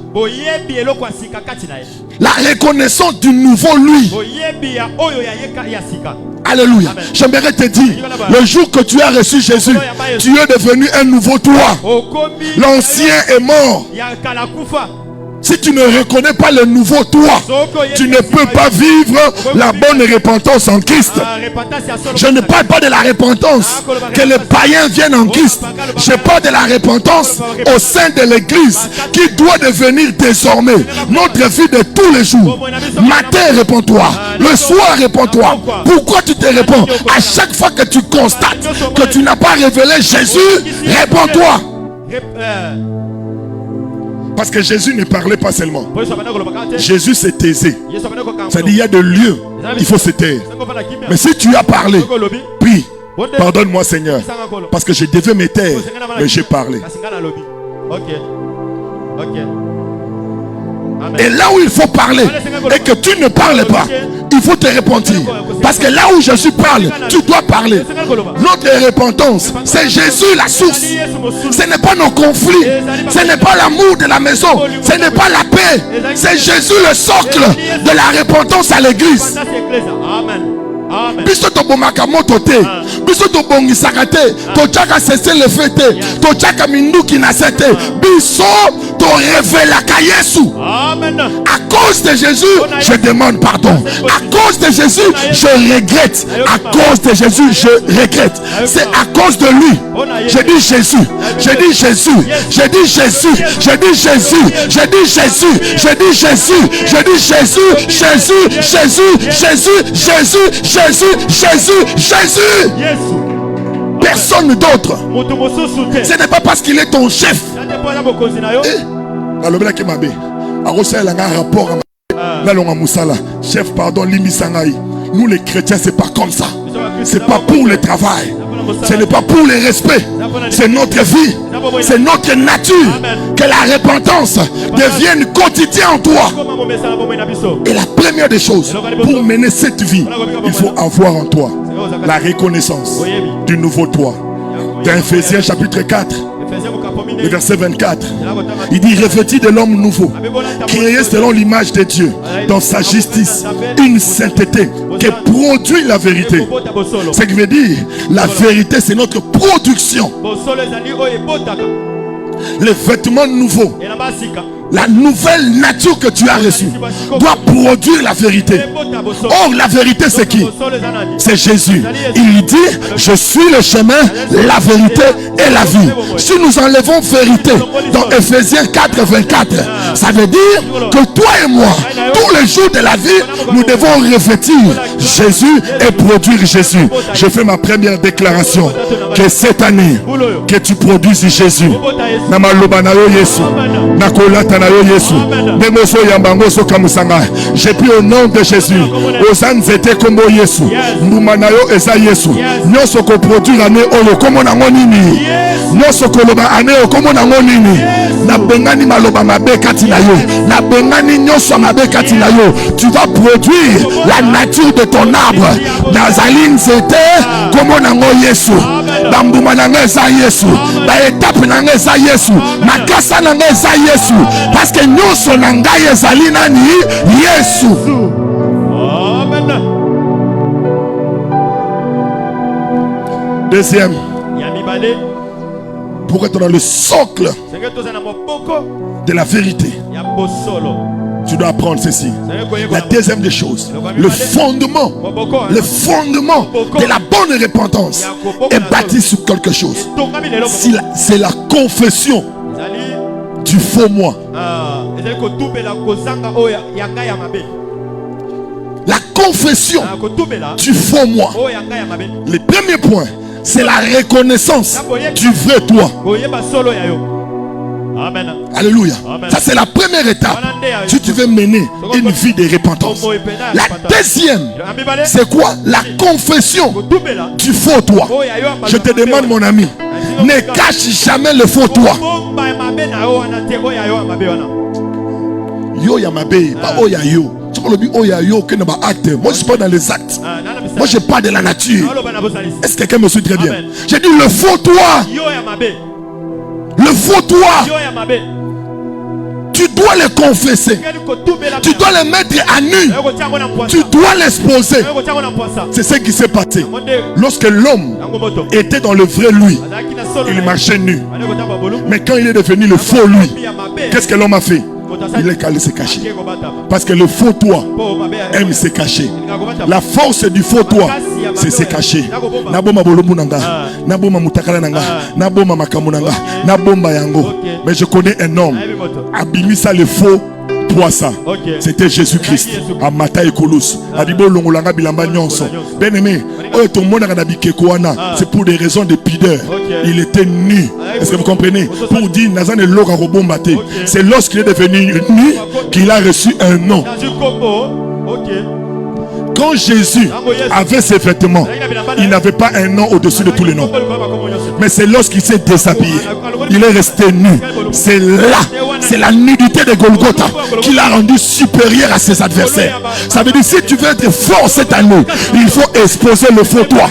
La reconnaissance du nouveau lui. Alléluia. J'aimerais te dire, le jour que tu as reçu Jésus, tu es devenu un nouveau toi. L'ancien est mort. Si tu ne reconnais pas le nouveau toi, tu ne peux pas vivre la bonne repentance en Christ. Je ne parle pas de la repentance que les païens viennent en Christ. Je parle de la repentance au sein de l'église qui doit devenir désormais notre vie de tous les jours. Matin, réponds-toi. Le soir, réponds-toi. Pourquoi tu te réponds? À chaque fois que tu constates que tu n'as pas révélé Jésus, réponds-toi. Parce que Jésus ne parlait pas seulement. Jésus s'est taisé. C'est-à-dire il y a des lieux, il faut se taire. Mais si tu as parlé, prie, pardonne-moi Seigneur. Parce que je devais me taire, mais j'ai parlé. Et là où il faut parler et que tu ne parles pas, il faut te repentir. Parce que là où Jésus parle, tu dois parler. Notre repentance, c'est Jésus la source. Ce n'est pas nos conflits. Ce n'est pas l'amour de la maison. Ce n'est pas la paix. C'est Jésus le socle de la repentance à l'église. Biso to bomaka moto te, biso to bongisaka te, to chaka cesser le fait te, to chaka minduki na sete, biso to révélaka Yesu. Amen. À cause de Jésus, je demande pardon. À cause de Jésus, je regrette. À cause de Jésus, je regrette. C'est à cause de lui. Je dis Jésus, je dis Jésus, je dis Jésus, je dis Jésus, je dis Jésus, je dis Jésus, je dis Jésus, Jésus, Jésus, Jésus, Jésus, Jésus, Jésus, Jésus. Personne d'autre. Ce n'est pas parce qu'il est ton chef. Chef, pardon, Limisangaï. Nous les chrétiens, c'est pas comme ça. C'est pas pour le travail. Ce n'est pas pour le respect. C'est notre vie. C'est notre nature. Que la repentance devienne quotidien en toi. Et la première des choses, pour mener cette vie, il faut avoir en toi la reconnaissance du nouveau toi. Dans Ephésiens chapitre 4, le verset 24, il dit: revêtis de l'homme nouveau, créé selon l'image de Dieu, dans sa justice, une sainteté qui produit la vérité. Ce qui veut dire, la vérité, c'est notre production. Les vêtements nouveaux, la nouvelle nature que tu as reçue doit produire la vérité. Or, la vérité, c'est qui? C'est Jésus. Il dit: je suis le chemin, la vérité et la vie. Si nous enlevons vérité dans Ephésiens 4, 24, ça veut dire que toi et moi, tous les jours de la vie, nous devons revêtir Jésus et produire Jésus. Je fais ma première déclaration, que cette année, que tu produises Jésus. J'ai pris au nom de Jésus. Osan zete kombo Yesu. Mbumanayo eza Yesu. Nyoso ko produire ane oyo komo na ngonini. Nyoso ko loba ane oyo komo na ngonini. Na bengani maloba mabe kati na yo. Na bengani nyoso mabe kati na yo. Tu vas produire la nature de ton arbre. Nazaline zete komo na ngo Yesu. Bambuma na ngo eza Yesu. Ba étape na ngo eza Yesu. Makasa na ngo eza Yesu. Parce que nyoso na ngai ezali nani? Yesu. Amen. Deuxième, pour être dans le socle de la vérité, tu dois apprendre ceci. La deuxième des choses, le fondement de la bonne repentance est bâti sur quelque chose. C'est la confession du faux moi. La confession du faux moi. Le premier point, c'est la reconnaissance du vrai toi. Amen. Alléluia. Amen. Ça, c'est la première étape si tu veux mener une vie de repentance. La deuxième, c'est quoi? La confession du faux toi. Je te demande, mon ami, ne cache jamais le faux toi. Yo yamabe, pas oya yo. Moi je suis pas dans les actes. Moi je parle de la nature. Est-ce que quelqu'un me suit très bien? J'ai dit le faux toi. Le faux toi, tu dois le confesser. Tu dois le mettre à nu. Tu dois l'exposer. C'est ce qui s'est passé. Lorsque l'homme était dans le vrai lui, il marchait nu. Mais quand il est devenu le faux lui, qu'est-ce que l'homme a fait? Il est allé se cacher. Parce que le faux toi aime se cacher. La force du faux toi, c'est se cacher. Mais je connais un homme. Abimisa le faux toi ça. C'était Jésus-Christ. À Mata et Kolous. Bien aimé, c'est pour des raisons de pudeur. Il était nu. Est-ce que vous comprenez? Pour dire c'est lorsqu'il est devenu nu qu'il a reçu un nom. Quand Jésus avait ses vêtements, il n'avait pas un nom au-dessus de tous les noms. Mais c'est lorsqu'il s'est déshabillé, il est resté nu. C'est là, c'est la nudité de Golgotha qui l'a rendu supérieur à ses adversaires. Ça veut dire, si tu veux être fort cette année, il faut exposer le faux toi.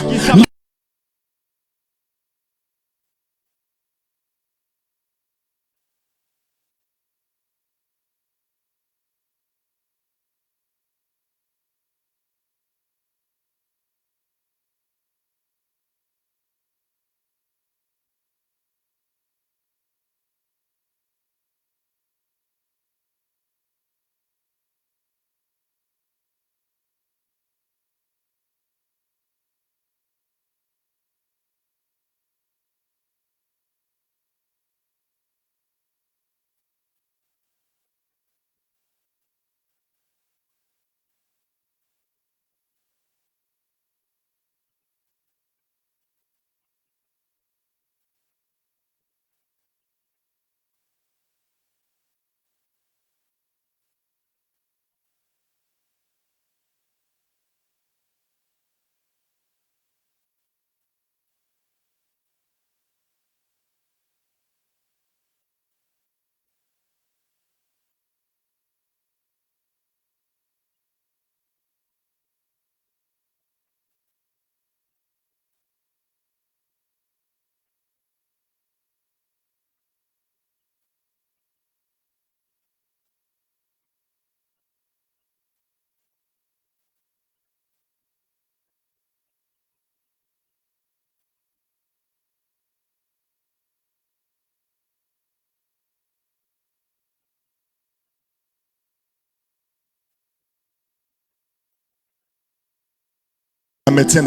Un médecin.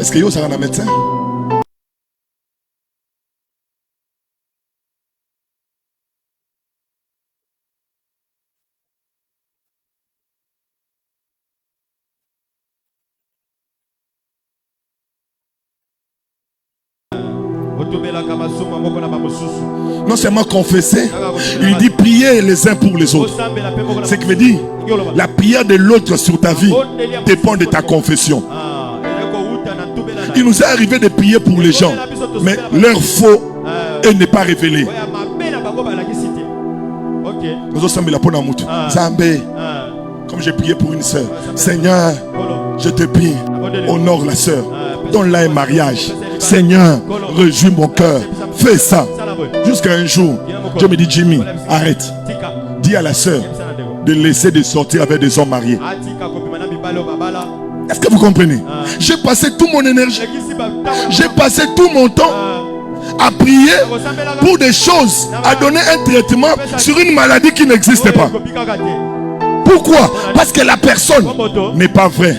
Est-ce que vous avez un médecin? Non seulement confesser, il dit prier les uns pour les autres. Ce qui veut dire, la prière de l'autre sur ta vie dépend de ta confession. Il nous est arrivé de prier pour les gens, mais leur faux n'est pas révélé. Comme j'ai prié pour une soeur, Seigneur, je te prie, honore la soeur, donne-la un mariage. Seigneur, réjouis mon cœur, fais ça. Jusqu'à un jour, Dieu me dit, Jimmy, arrête. Dis à la soeur de laisser de sortir avec des hommes mariés. Est-ce que vous comprenez? J'ai passé toute mon énergie, j'ai passé tout mon temps à prier pour des choses, à donner un traitement sur une maladie qui n'existait pas. Pourquoi? Parce que la personne n'est pas vraie.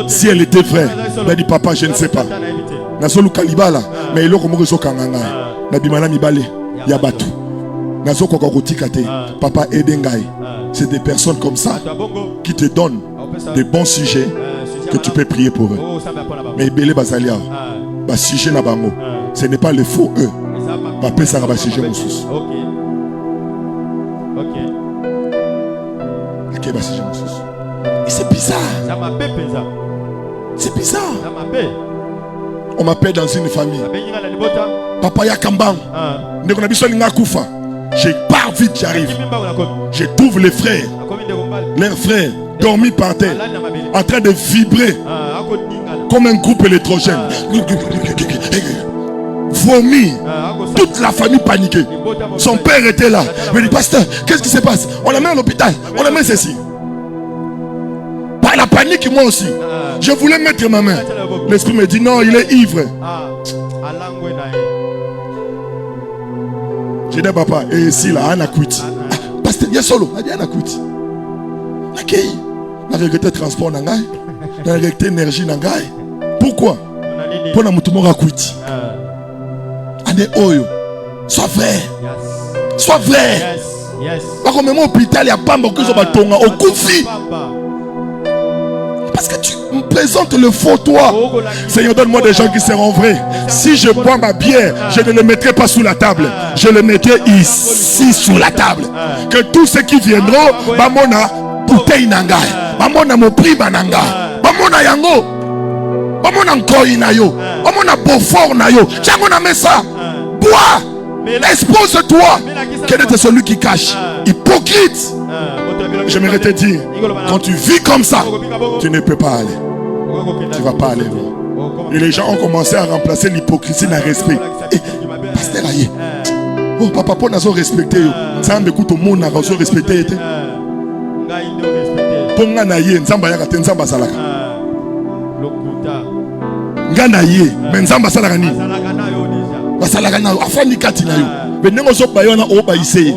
Si elle était vraie, elle dit, papa, je ne sais pas. Nasolu kalibala, mais il est comme kanganga. Nabimana mibale, yabatu. Nasoko kokotikate, papa edengai. C'est des personnes comme ça qui te donnent des bons sujets que tu peux prier pour eux. Mais belé bazalia, ba sujet na bango. Ce n'est pas les faux eux. Ba pesa ba sujet mususu. OK, ba sujet mususu. Et c'est bizarre. C'est bizarre. On m'appelle dans une famille. Papa Yakambang. Je pars vite, j'arrive. Je trouve les frères. Leurs frères dormis par terre, en train de vibrer comme un groupe électrogène. Vomi. Toute la famille paniquée. Son père était là. Il me dit, pasteur, qu'est-ce qui se passe? On l'amène à l'hôpital. On l'amène ceci. Par la panique, moi aussi. Je voulais mettre ma main. L'esprit me dit non, il est ivre. J'ai dit papa, et ici là, Anna Kwiti. Pasteur, il y a solo. Il y a Anna Kwiti. Ok. On a regretté le transport. On a regretté l'énergie. Pourquoi? Pour la moutoumora Kwiti. Ane Oyo. Sois vrai. Sois vrai. Par contre, même au hôpital, il y a pas beaucoup de bâtons au Koufi. Parce que tu me présentes le faux toi. Seigneur, donne-moi des gens qui seront vrais. Si je bois ma bière, je ne le mettrai pas sous la table. Je le mettrai ici sous la table. Que tous ceux qui viendront, bamona bouteille nangai, bamona mo prima nanga, bamona yango, bamona nkoi na yo, bamona beaufort na yo. Tiens, met ça. Bois. Expose-toi. Quel était celui qui cache? Hypocrite. J'aimerais te dire, quand tu vis comme ça, tu ne peux pas aller. Tu ne vas pas aller. Et les gens ont commencé à remplacer l'hypocrisie par respect. Et pasteur aïe. Oh papa, pour nous respecter. Ça me coûte au monde à nous respecter. Pour nous naïe, nzamba ya katen nzamba salaka. Ngana yé, mais nzamba salaka ni. Basalaka na afani kati na yo. Benengo zo bayona o baïsé.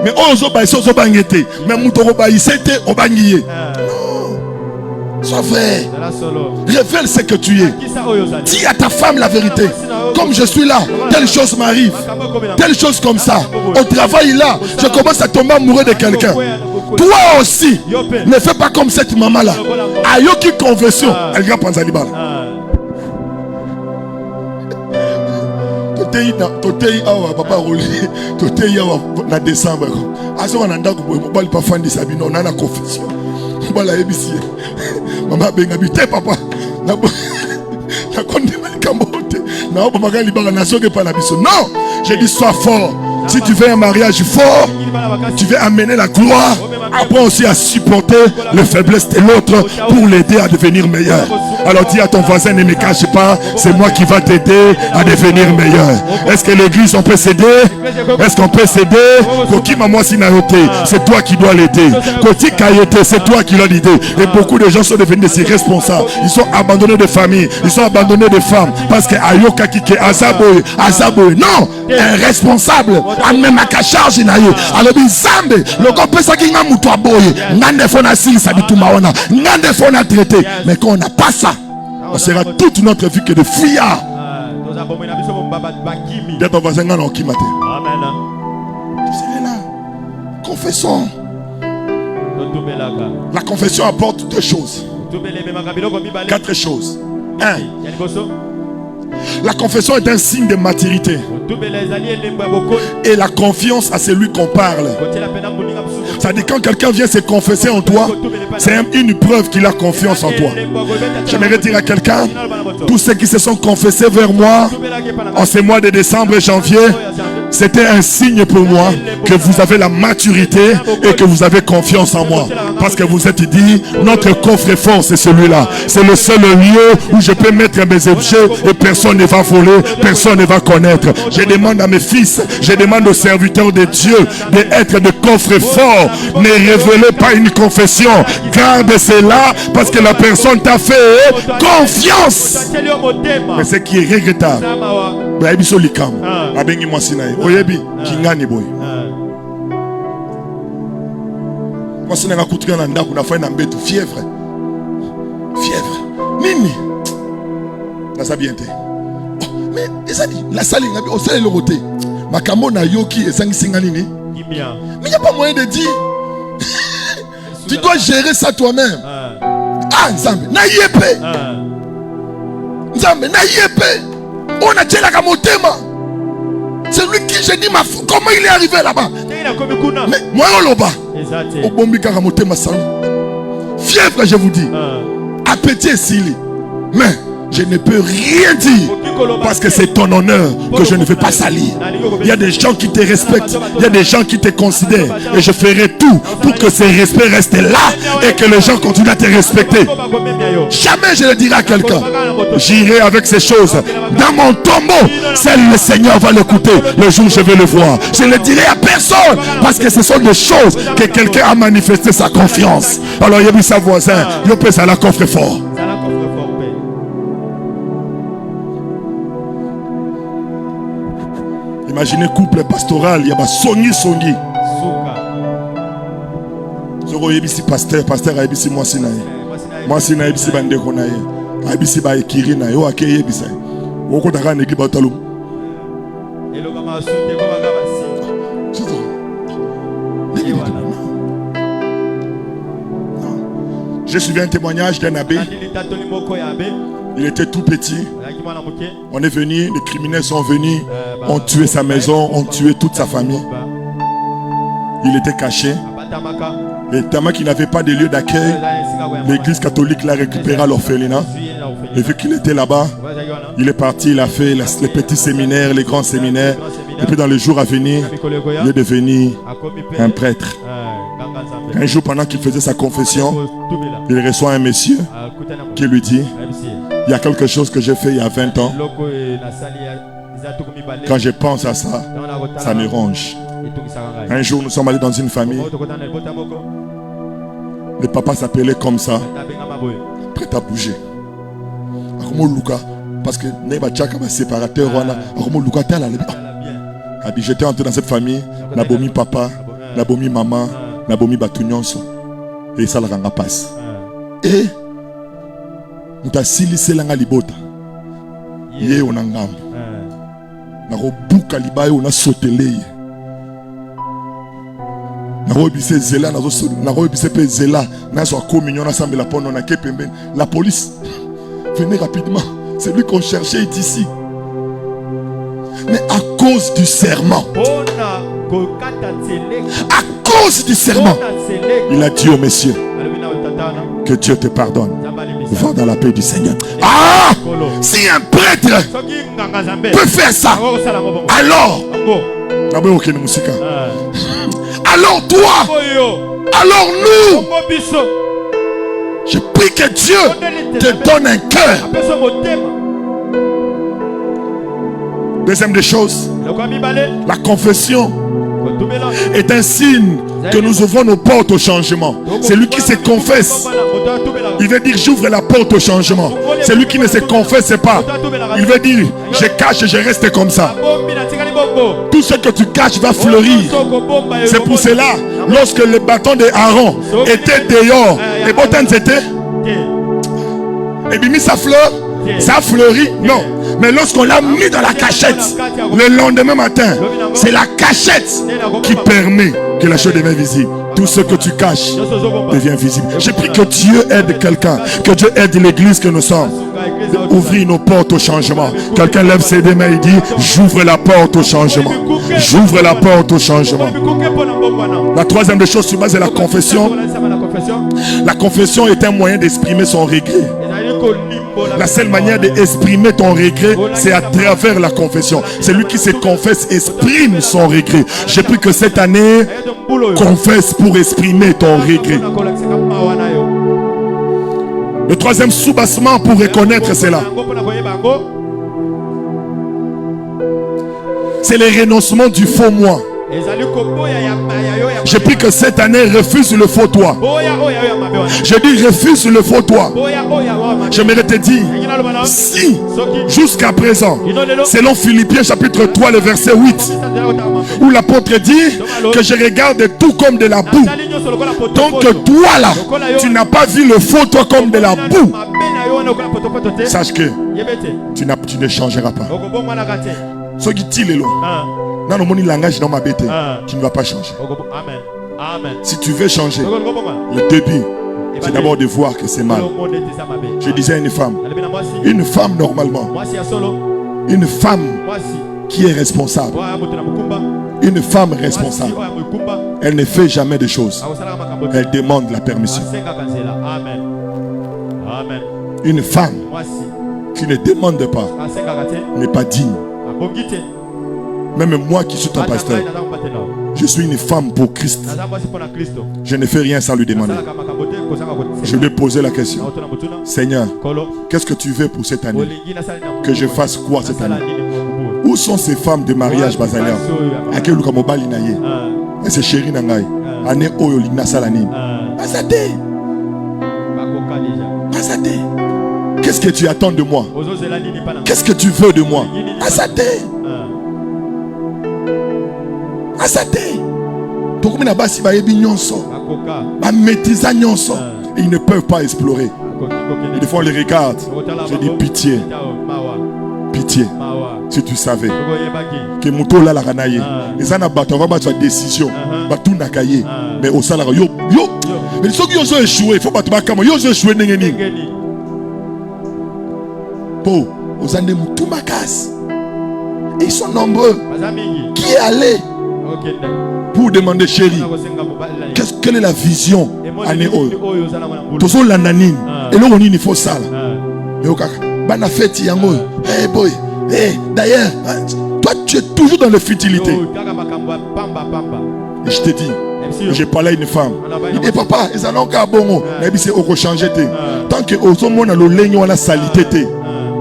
Mais ozo baïsé ozo bangete. Mais mutoro baïsé te obangiye. Non. Sois vrai. Révèle ce que tu es. Dis à ta femme la vérité. Comme je suis là, telle chose m'arrive. Telle chose comme ça. Au travail là, je commence à tomber amoureux de quelqu'un. Toi aussi, ne fais pas comme cette maman là. Ayoki conversion. Elle va prendre Zanibal. Totei awa papa roli totei awa na décembre aso wana ndako boye mobali pa fandi sabino na confession mobala ebisi mama benga bite papa na konde malikamote na oba magali banga na soke pa na biso. Non, j'ai dit sois fort. Si tu veux un mariage fort, tu veux amener la gloire, apprends aussi à supporter les faiblesses de l'autre pour l'aider à devenir meilleur. Alors dis à ton voisin, ne me cache pas, c'est moi qui va t'aider à devenir meilleur. Est-ce que l'église on peut s'aider? Est-ce qu'on peut s'aider? C'est toi qui dois l'aider. C'est toi qui dois l'aider. Et beaucoup de gens sont devenus des irresponsables. Ils sont abandonnés de famille, ils sont abandonnés de femmes parce que Ayoka Kike Azaboy. Non, un responsable. Même à charge alors Zambe le gars peut ça qui n'a toi boye, ngande fona si ça bituma ona, ngande fona traité. Mais quand on n'a pas ça, on sera toute notre vie que de fuyards. D'être ton voisin en qui matin. Amen. C'est là. Confessons. La confession apporte deux choses. 4 choses. 1. La confession est un signe de maturité et la confiance à celui qu'on parle. Ça dit quand quelqu'un vient se confesser en toi, c'est une preuve qu'il a confiance en toi. J'aimerais dire à quelqu'un, tous ceux qui se sont confessés vers moi en ce mois de décembre et janvier, c'était un signe pour moi que vous avez la maturité et que vous avez confiance en moi. Parce que vous êtes dit, notre coffre fort c'est celui-là. C'est le seul lieu où je peux mettre mes objets et personne ne va voler, personne ne va connaître. Je demande à mes fils, je demande aux serviteurs de Dieu d'être de coffre fort. Ne révélez pas une confession. Garde cela parce que la personne t'a fait confiance. Mais ce qui est regrettable, fièvre. Nini. Ça bien été. Mais la salle est au salé le roté. Ma camona yoki et sang singanini. Mais il n'y a pas moyen de dire. Tu dois gérer ça toi-même. Ah, Nzambe, na yépe. Nzambe, na yépe. On a dit la gamotema. C'est lui qui j'ai dit ma foi. Comment il est arrivé là-bas? Mais moi on l'a bas. Au bombika gamotema salon. Fièvre, je vous dis. Appétit s'il. Mais je ne peux rien dire parce que c'est ton honneur que je ne veux pas salir. Il y a des gens qui te respectent, il y a des gens qui te considèrent et je ferai tout pour que ce respect reste là et que les gens continuent à te respecter. Jamais je le dirai à quelqu'un. J'irai avec ces choses dans mon tombeau. Seul le Seigneur va l'écouter le jour où je vais le voir. Je ne le dirai à personne parce que ce sont des choses que quelqu'un a manifesté sa confiance. Alors il y a mis sa voisin, il peut ça la coffre fort. Imaginez couple pastoral, il y a songi. Zoro yebisi pasteur a yebisi moi sina yebisi bande kona ye. Yebisi ba ekiri na yo ake yebisa. Woko taka negi ba talum. Eloka ma sunte ko ba basi. J'ai suivi un témoignage d'un abbé. Il était tout petit. On est venu, les criminels sont venus, ont tué sa maison, ont tué toute sa famille. Il était caché. Et tellement qu'il n'avait pas de lieu d'accueil, l'église catholique l'a récupéré à l'orphelinat. Et vu qu'il était là-bas, il est parti, il a fait les petits séminaires, les grands séminaires. Et puis dans les jours à venir, il est devenu un prêtre. Un jour, pendant qu'il faisait sa confession, il reçoit un monsieur qui lui dit: il y a quelque chose que j'ai fait il y a 20 ans. Quand je pense à ça, ça me ronge. Un jour, nous sommes allés dans une famille. Le papa s'appelait comme ça, prêt à bouger. Parce que séparateur, j'étais entré dans cette famille, Nabomi papa, Nabomi maman, Nabomi batunyonso, et ça la passe. Et nous avons silissé la libota. Yé on a ngam. Nous avons bouka libaye on a sauté les. Nous avons obisé zela, nous avons obisé pe zela, nous avons communion ensemble la pone on a kepemben. La police venez rapidement. C'est lui qu'on cherchait d'ici. Mais à cause du serment, à cause du serment, il a dit au monsieur: que Dieu te pardonne. Va dans la paix du Seigneur. Ah! Si un prêtre peut faire ça, alors toi, alors nous, je prie que Dieu te donne un cœur. Deuxième des choses, la confession est un signe que nous ouvrons nos portes au changement. Celui qui se confesse, il veut dire j'ouvre la porte au changement. Celui qui ne se confesse pas, il veut dire je cache et je reste comme ça. Tout ce que tu caches va fleurir. C'est pour cela, lorsque le bâton de Aaron était dehors, et pourtant c'était. Et bien mis sa fleur, ça a fleuri. Non. Mais lorsqu'on l'a mis dans la cachette, le lendemain matin, c'est la cachette qui permet que la chose devienne visible. Tout ce que tu caches devient visible. J'ai pris que Dieu aide quelqu'un, que Dieu aide l'église que nous sommes. Ouvrir nos portes au changement. Quelqu'un lève ses deux mains et dit: j'ouvre la porte au changement. J'ouvre la porte au changement. La troisième des choses sur base de la confession. La confession est un moyen d'exprimer son regret. La seule manière d'exprimer ton regret, c'est à travers la confession. Celui qui se confesse exprime son regret. J'ai pris que cette année, confesse pour exprimer ton regret. Le troisième soubassement pour reconnaître cela, c'est le renoncement du faux moi. J'ai pris que cette année, refuse le faux toi. Je dis refuse le faux toi. J'aimerais te dire, si jusqu'à présent, selon Philippiens chapitre 3, le verset 8, où l'apôtre dit que je regarde tout comme de la boue, donc toi là, tu n'as pas vu le faux toi comme de la boue, sache que tu ne changeras pas. Ce qui dit le dans le monde langage dans ma bête, tu ne vas pas changer. Si tu veux changer, le début, c'est d'abord de voir que c'est mal. Je disais à une femme normalement, une femme qui est responsable, une femme responsable, elle ne fait jamais de choses. Elle demande la permission. Une femme qui ne demande pas n'est pas digne. Même moi qui suis ton pasteur, je suis une femme pour Christ. Je ne fais rien sans lui demander. Je lui ai posé la question: Seigneur, qu'est-ce que tu veux pour cette année? Que je fasse quoi cette année? Où sont ces femmes de mariage basalia? À quel cas mobile naye? Et c'est chéri nangai. Année oyo lina salani. Bazate. Bazate. Qu'est-ce que tu attends de moi? Qu'est-ce que tu veux de moi? Bazate. Azate. Pourquoi na basi ba yebi nyonso? Ba maîtrisa nyonso. Et ils ne peuvent pas explorer. Et des fois on les regarde. Je dis pitié. Pitié. Si tu savais que Mouto la ranaye, les ana bato va battre décision, batou nakaye, mais au salaire yo. Mais ceux qui ont échoué, il faut pas te battre comme yo ont échoué n'engeni. Po, aux années Moutou makas. Et ils sont nombreux. Qui est allé pour demander chérie, quelle est la vision année oyo? Tozo l'ananine et là on il faut ça. Mais au kaka, bana fête yango. Hey boy, hey d'ailleurs, toi tu es toujours dans la futilité. Et je te dis, j'ai parlé à une femme. Il dit papa, ils allons qu'à bongo. Mais c'est au changer. Tant que au son monde a le leigno on a salité.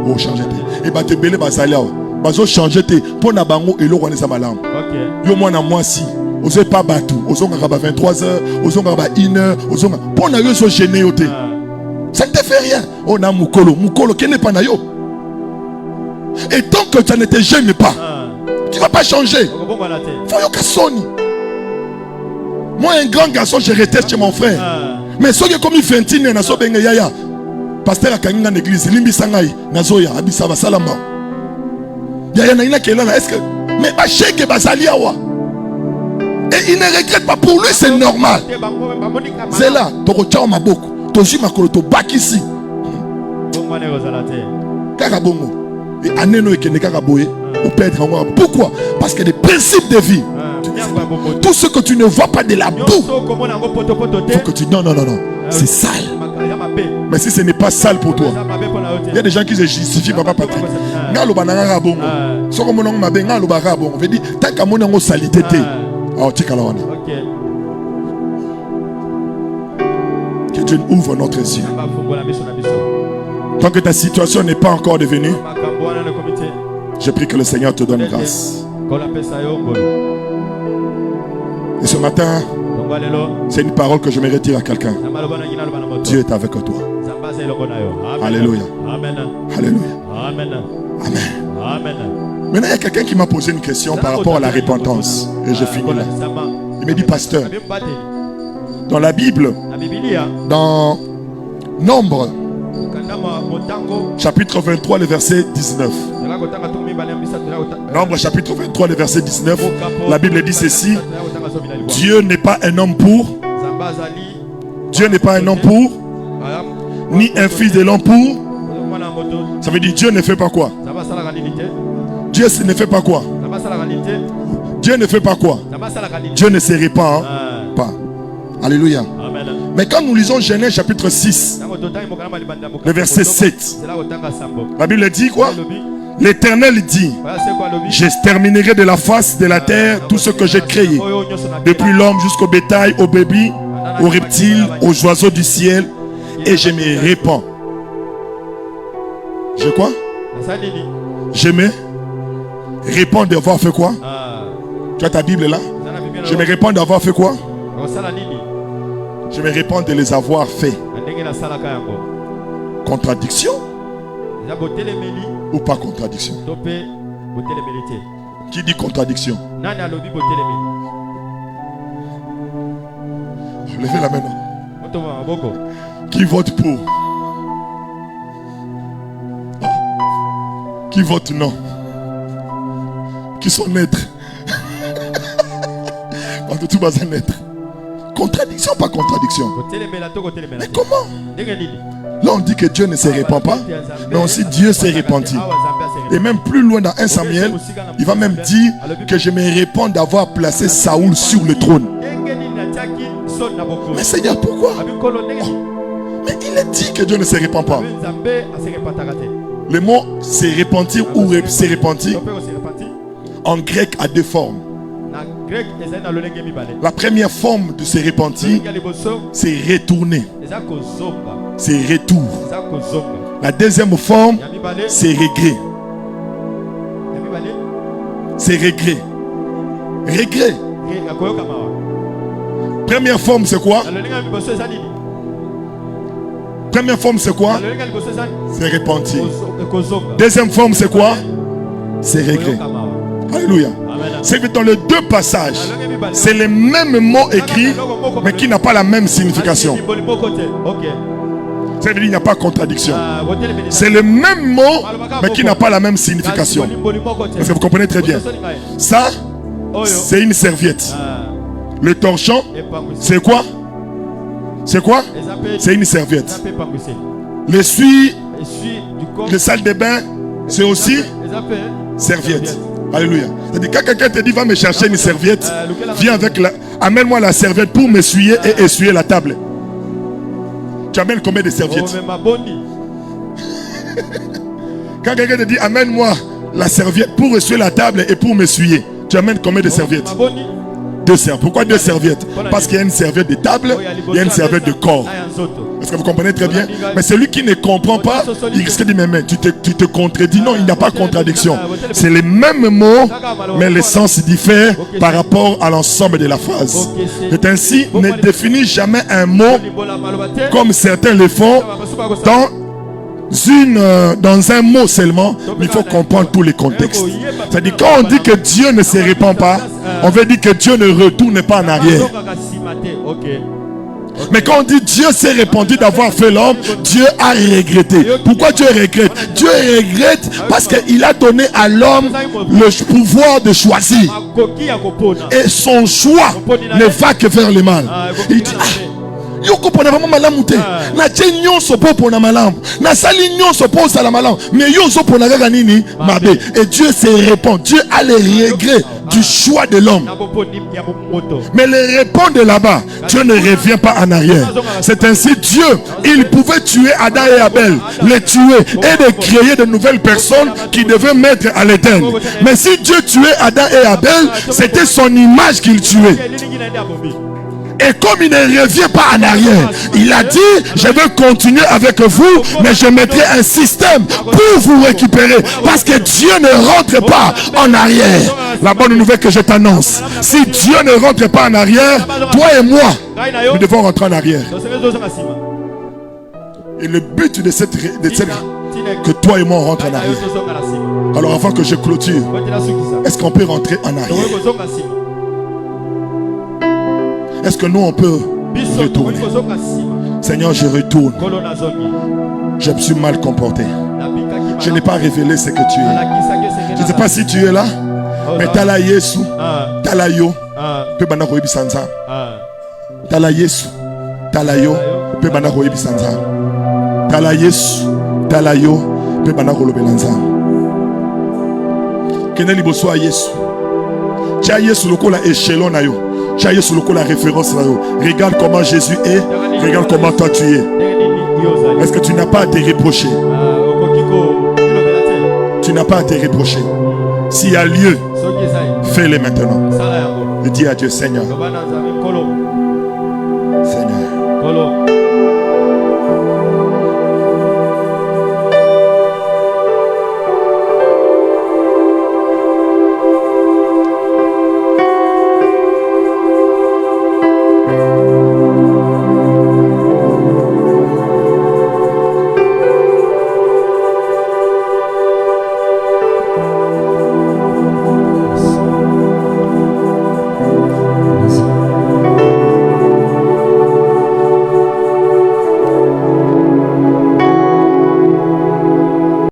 Au changer. Et bah te belé bah salia. Bazo changer te pour na bango et l'eau on est sa malam. Yo moi na moi si. Osez pas battre. Osez on va 23h. Osez on va 1h. Osez on pour na yo so gêné yote. Ça ne te fait rien. On a mukolo qui n'est pas na yo. Et tant que ça ne te gêne pas, tu vas pas changer. Faut yo kasoni. Moi un grand garçon je reteste chez mon frère. Mais ceux qui comme il fait un na so benga yaya. Pasteur a kanginga l'église limbi sangai nazoya abisa basalamba. Est-ce que mais et il ne regrette pas, pour lui c'est normal. C'est là, tu as ma beaucoup, tu as ma colo, tu as ici. Pourquoi? Parce que les principes de vie, tout ce que tu ne vois pas de la boue, il faut que tu non, c'est sale. Mais si ce n'est pas sale pour toi, il y a des gens qui se justifient, papa Patrick. Tant qu'à mon salité, que Dieu ouvre notre yeux. Tant que ta situation n'est pas encore devenue, je prie que le Seigneur te donne grâce. Et ce matin, c'est une parole que je me retire à quelqu'un. Dieu est avec toi. Alléluia. Alléluia. Amen. Maintenant, il y a quelqu'un qui m'a posé une question par rapport à la repentance. Et je finis là. Il me dit pasteur, dans la Bible, dans Nombre, chapitre 23, le verset 19. Nombre chapitre 23, le verset 19. La Bible dit ceci: Dieu n'est pas un homme pour. Dieu n'est pas un homme pour, ni un fils de l'homme pour. Ça veut dire Dieu ne fait pas quoi? Dieu ne fait pas quoi? Dieu ne fait pas quoi? Dieu ne se répand pas. Alléluia. Mais quand nous lisons Genèse chapitre 6, le verset 7, la Bible dit quoi? L'Éternel dit: j'exterminerai de la face de la terre tout ce que j'ai créé, depuis l'homme jusqu'au bétail, aux bébés, aux reptiles, aux oiseaux du ciel, et je me répands. Je quoi? Je me répands d'avoir fait quoi? Tu as ta Bible là? Je me répands d'avoir fait quoi? Je me répands de les avoir fait. Contradiction ou pas contradiction? Qui dit contradiction? Levez la main. Qui vote pour? Qui vote non? Qui sont neutres? Quand tout va naître. Contradiction, pas contradiction. Mais comment? Là on dit que Dieu ne se répand pas, mais aussi Dieu s'est répandu. Et même plus loin dans 1 Samuel, il va même dire que je me répands d'avoir placé Saoul sur le trône. Mais Seigneur, pourquoi? Mais il est dit que Dieu ne se répand pas. Le mot se repentir ou se repentir en grec a deux formes. La première forme de se repentir, c'est retourner. C'est retour. La deuxième forme, c'est regret. C'est regret. Regret. Première forme, c'est quoi? Première forme, c'est quoi? C'est repentir. Deuxième forme, c'est quoi? C'est regret. Alléluia. C'est que dans les deux passages, c'est les mêmes mots écrits, mais qui n'ont pas la même signification. C'est-à-dire qu'il n'y a pas de contradiction. C'est le même mot, mais qui n'a pas la même signification. Est-ce que vous comprenez très bien? Ça, c'est une serviette. Le torchon, c'est quoi? C'est quoi? C'est une serviette. L'essuie, le salle de bain, c'est aussi serviette. Alléluia. C'est-à-dire quand quelqu'un te dit va me chercher une serviette, viens avec la... Amène-moi la serviette pour m'essuyer et essuyer la table. Tu amènes combien de serviettes? Quand quelqu'un te dit amène-moi la serviette pour essuyer la table et pour m'essuyer, tu amènes combien de serviettes? Deux serviettes. Pourquoi deux serviettes? Parce qu'il y a une serviette de table, il y a une serviette de corps. Est-ce que vous comprenez très bien? Mais celui qui ne comprend pas, il risque de dire mais tu te contredis. Non, il n'y a pas de contradiction. C'est les mêmes mots, mais le sens diffère par rapport à l'ensemble de la phrase. C'est ainsi, ne définis jamais un mot comme certains le font dans un mot seulement, mais il faut comprendre tous les contextes. C'est-à-dire quand on dit que Dieu ne se répand pas, on veut dire que Dieu ne retourne pas en arrière. Mais quand on dit Dieu s'est répandu d'avoir fait l'homme, Dieu a regretté. Pourquoi Dieu regrette? Dieu regrette parce qu'il a donné à l'homme le pouvoir de choisir. Et son choix ne va que vers le mal. Il dit yoko pona vraiment malamu te na tchenyo sopo pona malamu na sali nyo sopo sala malamu mais yo so pona kaka nini mabe. Et Dieu se répand. Dieu a le regret du choix de l'homme. Mais le répond de là-bas, Dieu ne revient pas en arrière. C'est ainsi Dieu, il pouvait tuer Adam et Abel, les tuer et de créer de nouvelles personnes qui devaient mettre à l'éternel. Mais si Dieu tuait Adam et Abel, c'était son image qu'il tuait. Et comme il ne revient pas en arrière, il a dit je veux continuer avec vous, mais je mettrai un système pour vous récupérer, parce que Dieu ne rentre pas en arrière. La bonne nouvelle que je t'annonce, si Dieu ne rentre pas en arrière, toi et moi, nous devons rentrer en arrière. Et le but de cette que toi et moi on rentre en arrière. Alors avant que je clôture, est-ce qu'on peut rentrer en arrière? Est-ce que nous on peut retourner? Seigneur, je retourne. Je me suis mal comporté. Je n'ai pas révélé ce que tu es. Je ne sais pas si tu es là, mais Tala Yesu, Tala Yo, Pe Bana Roebi Sanza. Tala Yesu, Tala Yo, Pe Bana Roebi Sanza. Tala Yesu, Tala Yo, Pe Bana Roebi Sanza. Keneli Boso a Yesu. Tia Yesu loko la échelon na yo. Tia Yesu loko la référence na yo. Regarde comment Jésus est. Regarde comment toi tu es. Est-ce que tu n'as pas à te reprocher? Tu n'as pas à te reprocher. S'il y a lieu, fais-le maintenant. Et dis à Dieu, Seigneur. Seigneur.